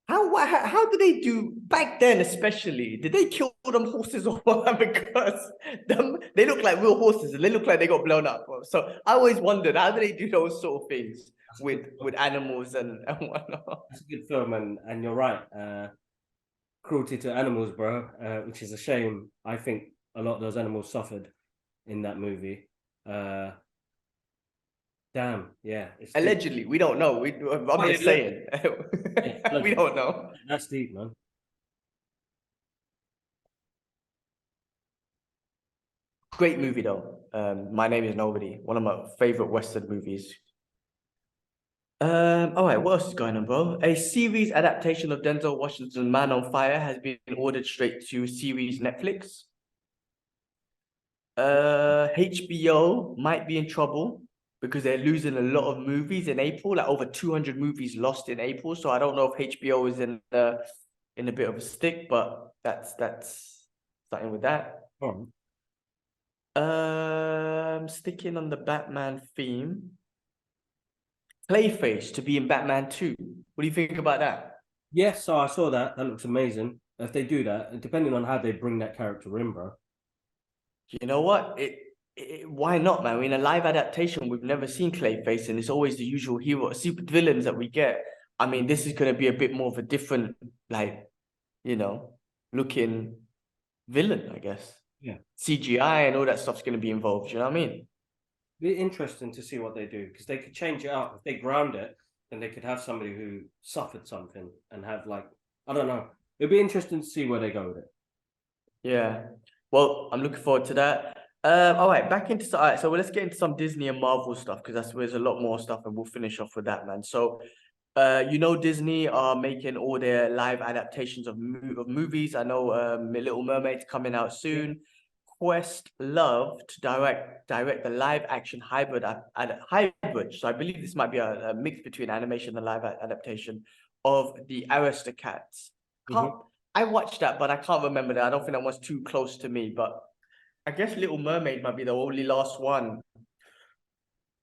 How did they do back then, especially? Did they kill them horses or what? Because they look like real horses and they look like they got blown up. So I always wondered, how do they do those sort of things with animals and whatnot? It's a good film, and you're right. Cruelty to animals, bro, which is a shame. I think a lot of those animals suffered in that movie. Damn, yeah. Allegedly, we don't know. I'm just saying. We don't know. That's deep, man. Great movie though. My Name is Nobody. One of my favorite Western movies. All right, what else is going on, bro? A series adaptation of Denzel Washington's Man on Fire has been ordered straight to series Netflix. HBO might be in trouble because they're losing a lot of movies in April, like over 200 movies lost in April. So I don't know if HBO is in a bit of a stick, but that's something with that. Sticking on the Batman theme. Clayface to be in Batman 2. What do you think about that? Yes, so I saw that. That looks amazing. If they do that, depending on how they bring that character in, bro. You know what? Why not, man? In a live adaptation, we've never seen Clayface, and it's always the usual hero, super villains that we get. I mean, this is going to be a bit more of a different, like, looking villain, I guess. Yeah. CGI and all that stuff's going to be involved. You know what I mean? Be interesting to see what they do, because they could change it up. If they ground it, then they could have somebody who suffered something and have, like, I don't know. It'd be interesting to see where they go with it. Yeah. Well, I'm looking forward to that. All right, all right, so let's get into some Disney and Marvel stuff, because there's a lot more stuff, and we'll finish off with that, man. So You know, Disney are making all their live adaptations of movies. I know Little Mermaid's coming out soon. Quest Love to direct the live action hybrid. So I believe this might be a mix between animation and live adaptation of the Aristocats. Can't I watched that, but I can't remember that. I don't think that was too close to me. But I guess Little Mermaid might be the only last one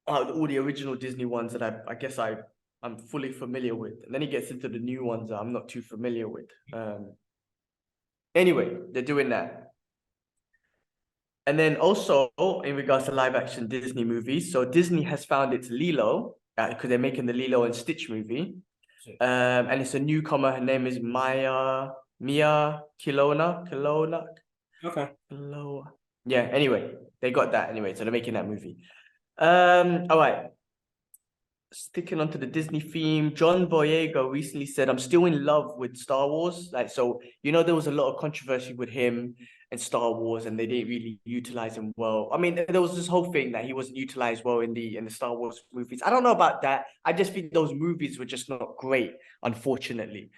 out of all the original Disney ones that I guess I'm fully familiar with. And then he gets into the new ones that I'm not too familiar with. Anyway, they're doing that. And then also in regards to live action Disney movies, so Disney has found its Lilo because they're making the Lilo and Stitch movie. And it's a newcomer. Her name is Mia Kilona. Okay. Yeah, anyway, they got that anyway, so they're making that movie. All right. Sticking onto the Disney theme, John Boyega recently said, "I'm still in love with Star Wars." Like, so, you know, there was a lot of controversy with him and Star Wars, and they didn't really utilize him well. I mean, there was this whole thing that he wasn't utilized well in the Star Wars movies. I don't know about that. I just think those movies were just not great, unfortunately.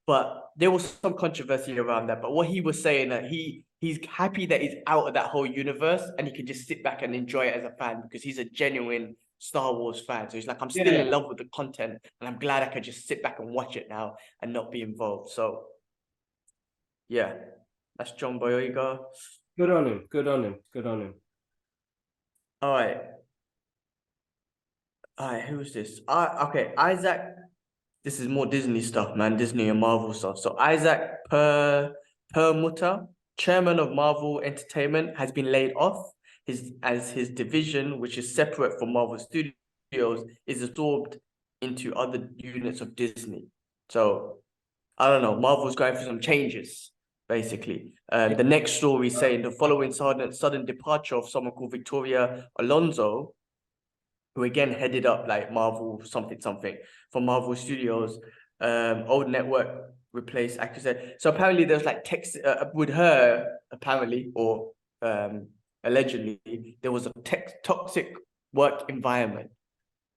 But there was some controversy around that. But what he was saying that he's happy that he's out of that whole universe and he can just sit back and enjoy it as a fan because he's a genuine Star Wars fan. So he's like, I'm still in love with the content and I'm glad I could just sit back and watch it now and not be involved. So yeah, that's John Boyega. Good on him. Good on him. Good on him. All right. Who's this? Okay, Isaac. This is more Disney stuff, man. Disney and Marvel stuff. So Isaac Permuter, chairman of Marvel Entertainment, has been laid off. His division, which is separate from Marvel Studios, is absorbed into other units of Disney. So I don't know. Marvel's going through some changes, basically. The next story saying the following sudden departure of someone called Victoria Alonso, who again headed up like Marvel something from Marvel Studios, old network replaced actors. So apparently there's like text with her apparently or allegedly there was a toxic work environment.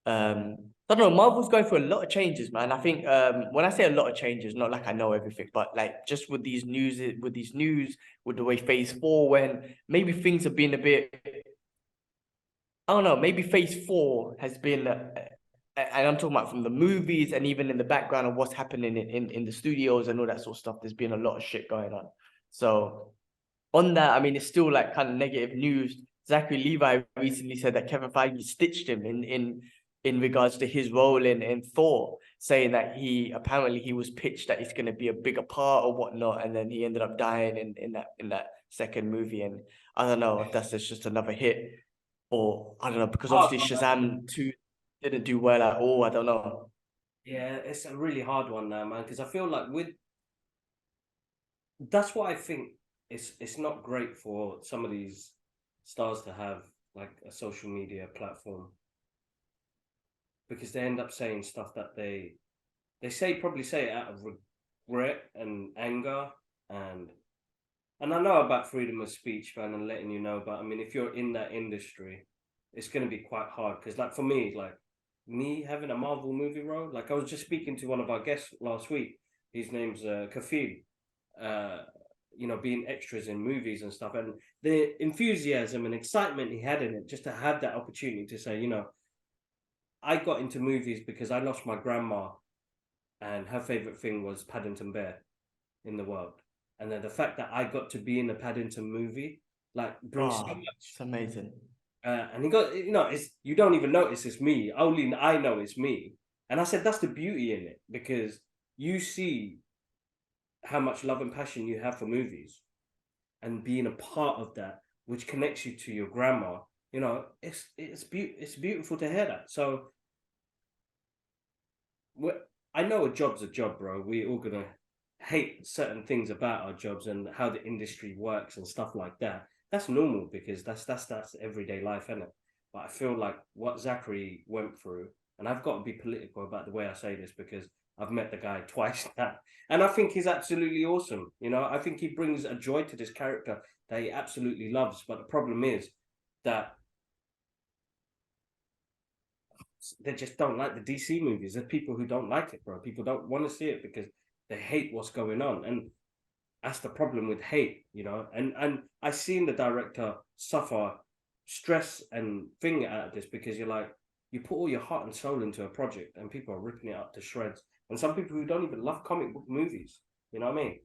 I don't know. Marvel's going through a lot of changes, man. I think when I say a lot of changes, not like I know everything, but like just with these news, with the way Phase 4 went, maybe things have been a bit. I don't know, maybe Phase 4 has been, and I'm talking about from the movies and even in the background of what's happening in the studios and all that sort of stuff, there's been a lot of shit going on. So on that, I mean, it's still like kind of negative news. Zachary Levi recently said that Kevin Feige stitched him in regards to his role in Thor, saying that he was pitched that he's going to be a bigger part or whatnot, and then he ended up dying in that second movie. And I don't know if that's just another hit. Or I don't know, because obviously Shazam 2 didn't do well at all. I don't know. Yeah, it's a really hard one now, man, because I feel like that's why I think it's not great for some of these stars to have like a social media platform, because they end up saying stuff that they probably say it out of regret and anger, and I know about freedom of speech, man, and letting you know, but I mean, if you're in that industry, it's going to be quite hard. Because, like, for me, like, me having a Marvel movie role, like, I was just speaking to one of our guests last week. His name's Kafil, you know, being extras in movies and stuff. And the enthusiasm and excitement he had in it, just to have that opportunity to say, you know, I got into movies because I lost my grandma and her favorite thing was Paddington Bear in the world. And then the fact that I got to be in a Paddington movie, like, brings so much. It's amazing. And he got, you know, you don't even notice it's me. Only I know it's me. And I said, that's the beauty in it, because you see how much love and passion you have for movies, and being a part of that, which connects you to your grandma. You know, it's beautiful to hear that. So, I know a job's a job, bro. We're all gonna hate certain things about our jobs and how the industry works and stuff like that. That's normal, because that's everyday life, isn't it? But I feel like what Zachary went through, and I've got to be political about the way I say this because I've met the guy twice now, and I think he's absolutely awesome. You know, I think he brings a joy to this character that he absolutely loves. But the problem is that they just don't like the DC movies. There's people who don't like it, bro. People don't want to see it because they hate what's going on, and that's the problem with hate, you know. And I seen the director suffer stress and thing out of this because you're like, you put all your heart and soul into a project, and people are ripping it up to shreds. And some people who don't even love comic book movies, you know what I mean?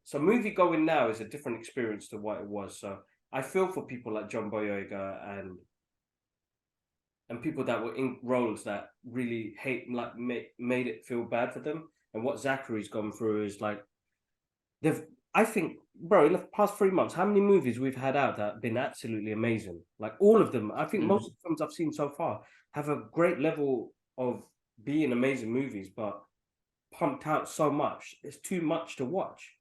So movie going now is a different experience to what it was. So I feel for people like John Boyega and people that were in roles that really hate, like made it feel bad for them. And what Zachary's gone through is like they've. I think, bro, in the past 3 months, how many movies we've had out that have been absolutely amazing? Like all of them. I think most of the films I've seen so far have a great level of being amazing movies, but pumped out so much. It's too much to watch.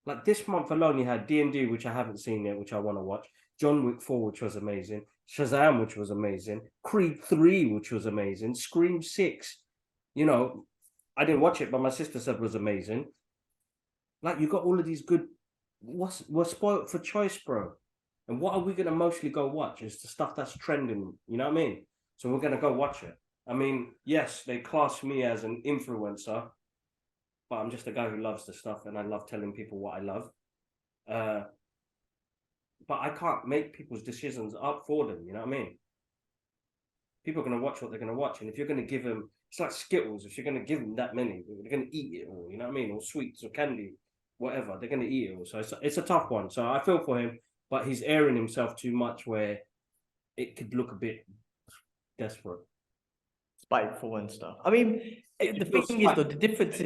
Like this month alone, you had D&D, which I haven't seen yet, which I want to watch. John Wick 4, which was amazing. Shazam, which was amazing. Creed 3, which was amazing. Scream 6. You know, I didn't watch it, but my sister said was amazing. Like you got all of these good. We're spoiled for choice, bro. And what are we gonna mostly go watch? Is the stuff that's trending. You know what I mean? So we're gonna go watch it. I mean, yes, they class me as an influencer, but I'm just a guy who loves the stuff, and I love telling people what I love. But I can't make people's decisions up for them. You know what I mean? People are gonna watch what they're gonna watch, and if you're gonna give them, it's like Skittles. If you're gonna give them that many, they're gonna eat it all. You know what I mean? Or sweets or candy, whatever. They're gonna eat it all. So it's a tough one. So I feel for him, but he's airing himself too much where it could look a bit desperate. Spiteful and stuff. I mean, the thing is though, the difference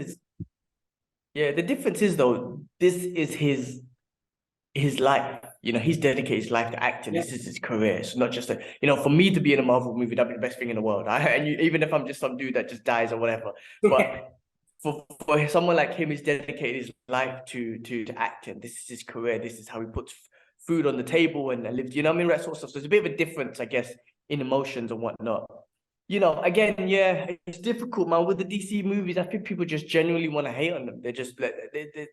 is though, this is his life. You know, he's dedicated his life to acting. This is his career. It's not just for me to be in a Marvel movie, that'd be the best thing in the world. Even if I'm just some dude that just dies or whatever. But for someone like him, he's dedicated his life to acting. This is his career. This is how he puts food on the table and lives. You know what I mean? That sort of stuff. So there's a bit of a difference, I guess, in emotions and whatnot. You know, again, yeah, it's difficult, man. With the DC movies, I think people just genuinely want to hate on them. They're just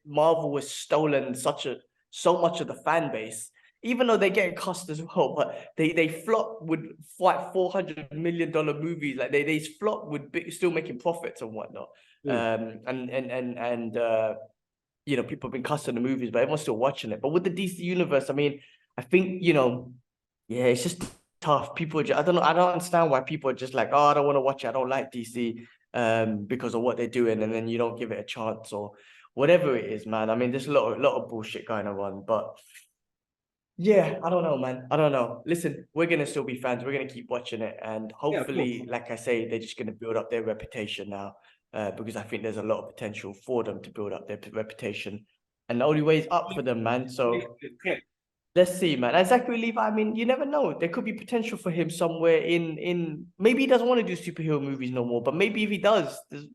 Marvel has stolen so much of the fan base, even though they get cost as well. But they flop with like $400 million movies. Like they flop with still making profits and whatnot. And you know, people have been cussing the movies, but everyone's still watching it. But with the DC universe, I mean, I think, you know, yeah, it's just tough. People, I don't know. I don't understand why people are just like, oh, I don't want to watch it. I don't like DC because of what they're doing, and then you don't give it a chance or whatever it is, man. I mean, there's a lot of bullshit going on, but yeah, I don't know, man. I don't know. Listen, we're gonna still be fans. We're gonna keep watching it, and hopefully, like I say, they're just gonna build up their reputation now, because I think there's a lot of potential for them to build up their reputation, and the only way is up for them, man. So let's see, man. And Zachary Levi, I mean, you never know. There could be potential for him somewhere in maybe he doesn't want to do superhero movies no more, but maybe if he does, there's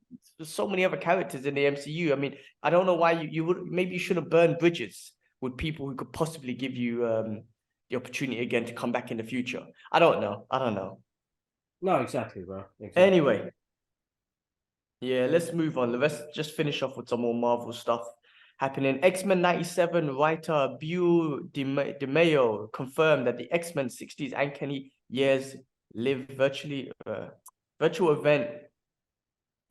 so many other characters in the MCU. I mean, I don't know why you would, maybe you should have burned bridges with people who could possibly give you the opportunity again to come back in the future. I don't know. No, exactly, bro. Exactly. Anyway, yeah, let's move on. Let's just finish off with some more Marvel stuff happening. X-Men 97 writer Beau DeMayo confirmed that the X-Men 60s Uncanny Years live virtual event.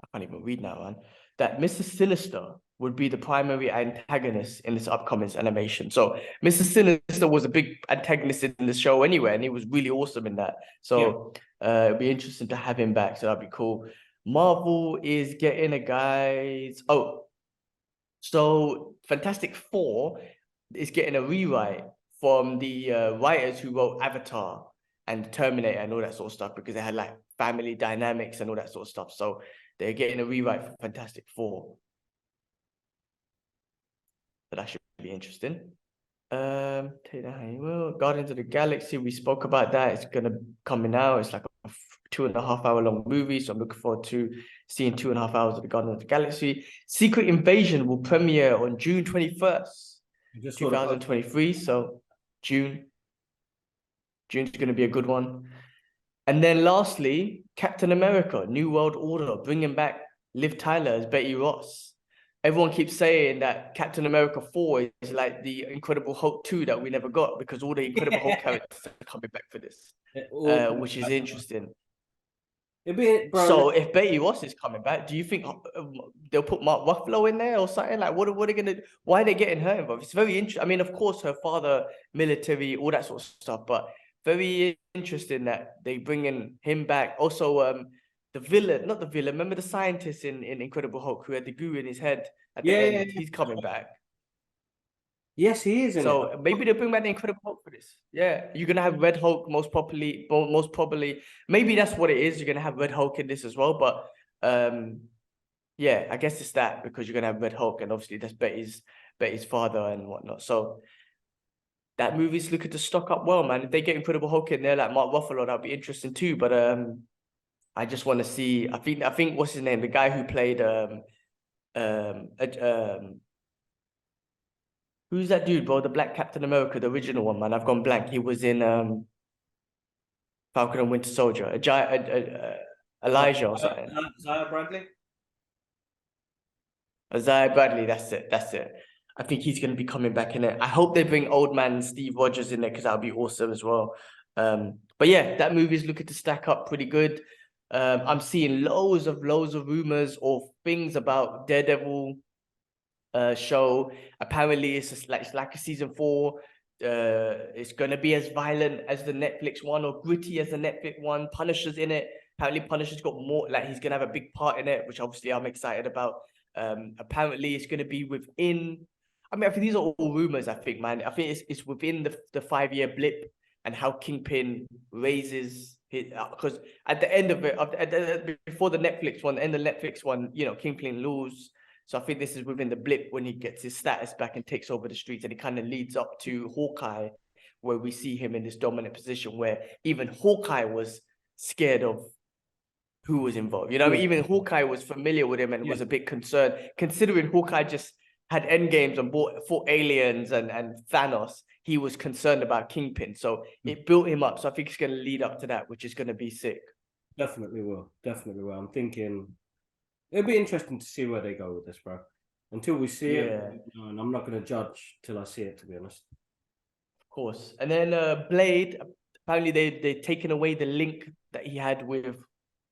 I can't even read now, man. That Mr. Sinister would be the primary antagonist in this upcoming animation. So Mr. Sinister was a big antagonist in the show anyway, and he was really awesome in that. So it'd be interesting to have him back. So that'd be cool. Marvel is getting a guys. Oh, so Fantastic Four is getting a rewrite from the writers who wrote Avatar and Terminator and all that sort of stuff, because they had like family dynamics and all that sort of stuff. So they're getting a rewrite for Fantastic Four. So that should be interesting. Take that how you will. Guardians of the Galaxy, we spoke about that. It's gonna coming out. It's like a 2.5 hour long movie, so I'm looking forward to seeing 2.5 hours of the Guardians of the Galaxy. Secret Invasion will premiere on June 21st, 2023. So June's gonna be a good one. And then lastly, Captain America: New World Order, bringing back Liv Tyler as Betty Ross. Everyone keeps saying that Captain America 4 is like the Incredible Hulk 2 that we never got, because all the Incredible Hulk characters are coming back for this, which is interesting. It'd be, bro. So if Beatty Ross is coming back, do you think they'll put Mark Ruffalo in there or something? Like, what are they gonna? Why are they getting her involved? It's very interesting. I mean, of course, her father, military, all that sort of stuff, but very interesting that they bringing him back. Also, the villain, not the villain. Remember the scientist in Incredible Hulk who had the goo in his head at the Yeah, yeah, end? yeah. He's coming back. Yes, he is in it. So maybe they'll bring back the Incredible Hulk for this. Yeah, you're gonna have Red Hulk most probably. Maybe that's what it is. You're gonna have Red Hulk in this as well. But yeah, I guess it's that because you're gonna have Red Hulk, and obviously that's Betty's father and whatnot. So that movie's looking to stock up well, man. If they get Incredible Hulk in there like Mark Ruffalo, that'd be interesting too. But I just want to see. I think what's his name? The guy who played um, um who's that dude, bro? The Black Captain America, the original one, man. I've gone blank. He was in Falcon and Winter Soldier. Elijah or something. Zaya Bradley. Isaiah Bradley, that's it. That's it. I think he's going to be coming back in it. I hope they bring old man Steve Rogers in there because that would be awesome as well. But yeah, that movie is looking to stack up pretty good. I'm seeing loads of rumors or things about Daredevil show. Apparently, it's like a season 4. It's gonna be as violent as the Netflix one or gritty as the Netflix one. Punisher's in it. Apparently, Punisher's got more. Like he's gonna have a big part in it, which obviously I'm excited about. Apparently, it's gonna be within. I mean, I think these are all rumors. I think, man. I think it's within the 5-year blip and how Kingpin raises his because at the end of it, before the Netflix one, and the Netflix one, you know, Kingpin lose. So I think this is within the blip when he gets his status back and takes over the streets, and it kind of leads up to Hawkeye, where we see him in this dominant position where even Hawkeye was scared of who was involved. You know, I mean, even Hawkeye was familiar with him and was a bit concerned, considering Hawkeye just had end games and fought aliens and Thanos. He was concerned about Kingpin, so it built him up. So I think it's going to lead up to that, which is going to be sick. Definitely will. Definitely will. I'm thinking it'll be interesting to see where they go with this, bro. Until we see it, and I'm not going to judge till I see it, to be honest. Of course. And then Blade, apparently they've taken away the link that he had with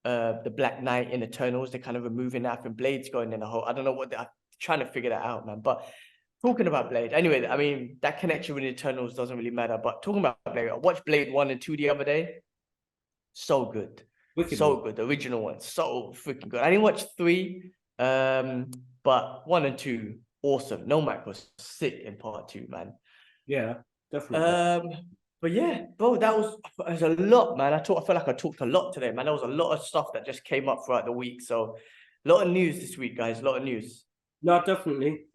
the Black Knight in Eternals. They're kind of removing that, and Blade's going in a whole. I don't know what I'm trying to figure that out, man. But talking about Blade, anyway, I mean that connection with Eternals doesn't really matter. But talking about Blade, I watched Blade 1 and 2 the other day. So good. Wicked so one. good. The original one, so freaking good. I didn't watch 3, but 1 and 2, awesome. Nomak was sick in part 2, man. Yeah, definitely. But yeah, bro, that was a lot, man. I felt like I talked a lot today, man. There was a lot of stuff that just came up throughout the week. So a lot of news this week, guys. A lot of news. No, definitely.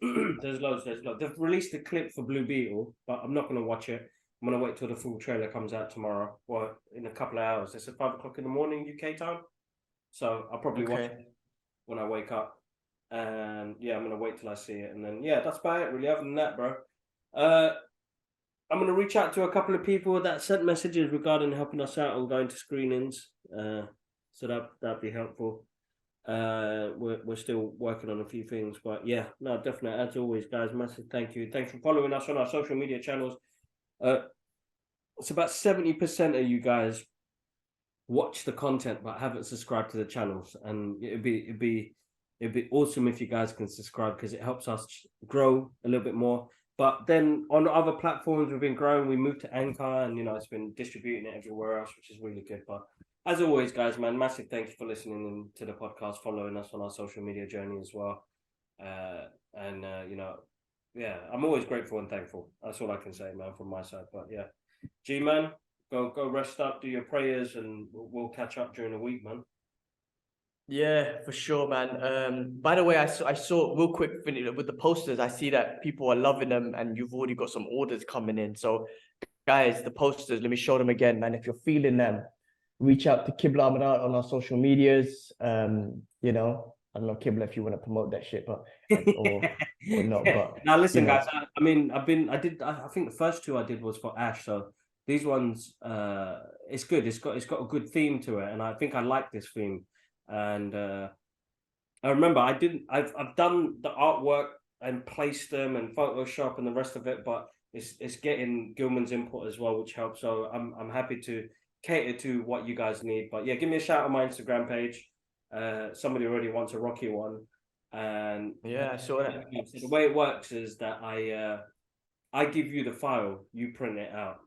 There's loads. They've released a clip for Blue Beetle, but I'm not going to watch it. I'm going to wait till the full trailer comes out tomorrow, or in a couple of hours. It's at 5 o'clock in the morning UK time, so I'll probably watch it when I wake up. And yeah, I'm going to wait till I see it, and then yeah, that's about it. Really, other than that, bro. I'm going to reach out to a couple of people that sent messages regarding helping us out on going to screenings. So that'd be helpful. We're still working on a few things, but yeah, no, definitely. As always, guys, massive thank you. Thanks for following us on our social media channels. It's about 70% of you guys watch the content but haven't subscribed to the channels, and it'd be awesome if you guys can subscribe because it helps us grow a little bit more. But then on other platforms, we've been growing. We moved to Anchor, and it's been distributing it everywhere else, which is really good. But as always, guys, man, massive thank you for listening to the podcast, following us on our social media journey as well. Yeah, I'm always grateful and thankful. That's all I can say, man, from my side. But yeah, G-Man, go rest up, do your prayers, and we'll catch up during the week, man. Yeah, for sure, man. By the way, I saw real quick with the posters. I see that people are loving them, and you've already got some orders coming in. So, guys, the posters. Let me show them again, man. If you're feeling them, reach out to Kibla Amarat on our social medias. I don't know, Kibla, if you want to promote that shit, but or not. But now, listen, guys. I think the first 2 I did was for Ash. So these ones, it's good. It's got a good theme to it, and I think I like this theme. And I remember I've done the artwork and placed them and Photoshop and the rest of it, but it's getting Gilman's input as well, which helps. So I'm happy to cater to what you guys need. But yeah, give me a shout on my Instagram page. Somebody already wants a Rocky one, and Yeah, I saw that. so the way it works is that I give you the file, you print it out.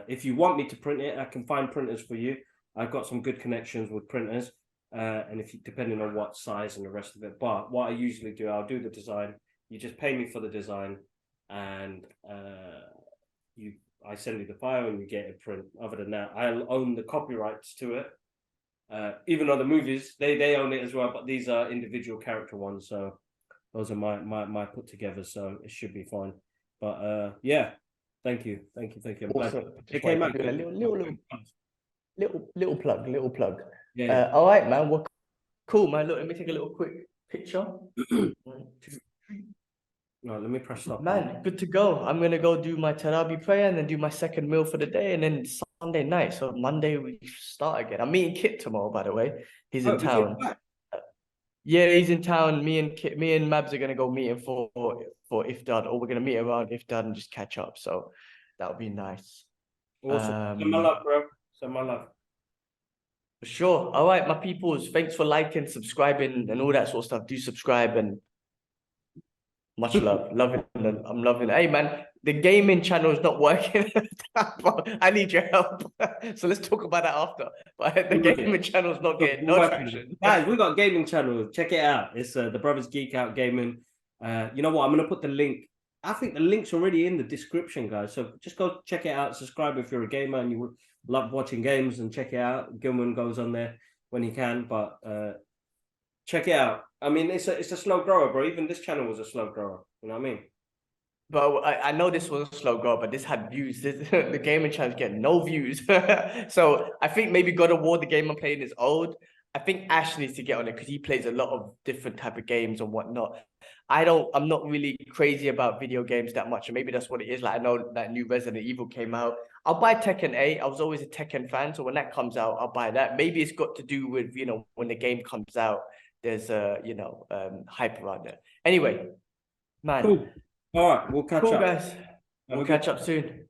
If you want me to print it, I can find printers for you. I've got some good connections with printers, and if you, depending on what size and the rest of it. But what I usually do, I'll do the design. You just pay me for the design, and I send you the file and you get it print. Other than that, I'll own the copyrights to it. Even though the movies they own it as well, but these are individual character ones, so those are my put together, so it should be fine. But yeah, thank you. I'm glad Awesome. it Just came wanted out. to do a little plug. Yeah. All right, man. Well, cool, man. Look, let me take a little quick picture. 1, 2, 3. No, let me press stop. Man, good to go. I'm gonna go do my Tarabi prayer and then do my second meal for the day, and then Sunday night. So Monday we start again. I'm meeting Kit tomorrow, by the way. He's in town. Yeah, he's in town. Me and Mabs are gonna go meet him for iftar, or we're gonna meet around iftar and just catch up. So that would be nice. Awesome. Send my love, bro. Send my love. For sure. All right, my peoples. Thanks for liking, subscribing, and all that sort of stuff. Do subscribe and much love. Loving it. I'm loving it. Hey man, the gaming channel is not working. I need your help. So let's talk about that after. But the gaming channel is not getting no traction. Guys, we got a gaming channel. Check it out. It's the Brothers Geek Out Gaming. You know what? I'm gonna put the link. I think the link's already in the description, guys. So just go check it out. Subscribe if you're a gamer and you love watching games, and check it out. Gilman goes on there when he can, but check it out. I mean, it's a slow grower, bro. Even this channel was a slow grower. You know what I mean? But I know this was a slow go, but this had views. The gaming channel is getting no views. So I think maybe God of War, the game I'm playing, is old. I think Ash needs to get on it because he plays a lot of different type of games and whatnot. I'm not really crazy about video games that much. And maybe that's what it is. Like, I know that new Resident Evil came out. I'll buy Tekken 8. I was always a Tekken fan. So when that comes out, I'll buy that. Maybe it's got to do with, when the game comes out, there's hype around it. Anyway, man. Cool. All right, we'll catch up. Cool, guys. We'll catch up soon.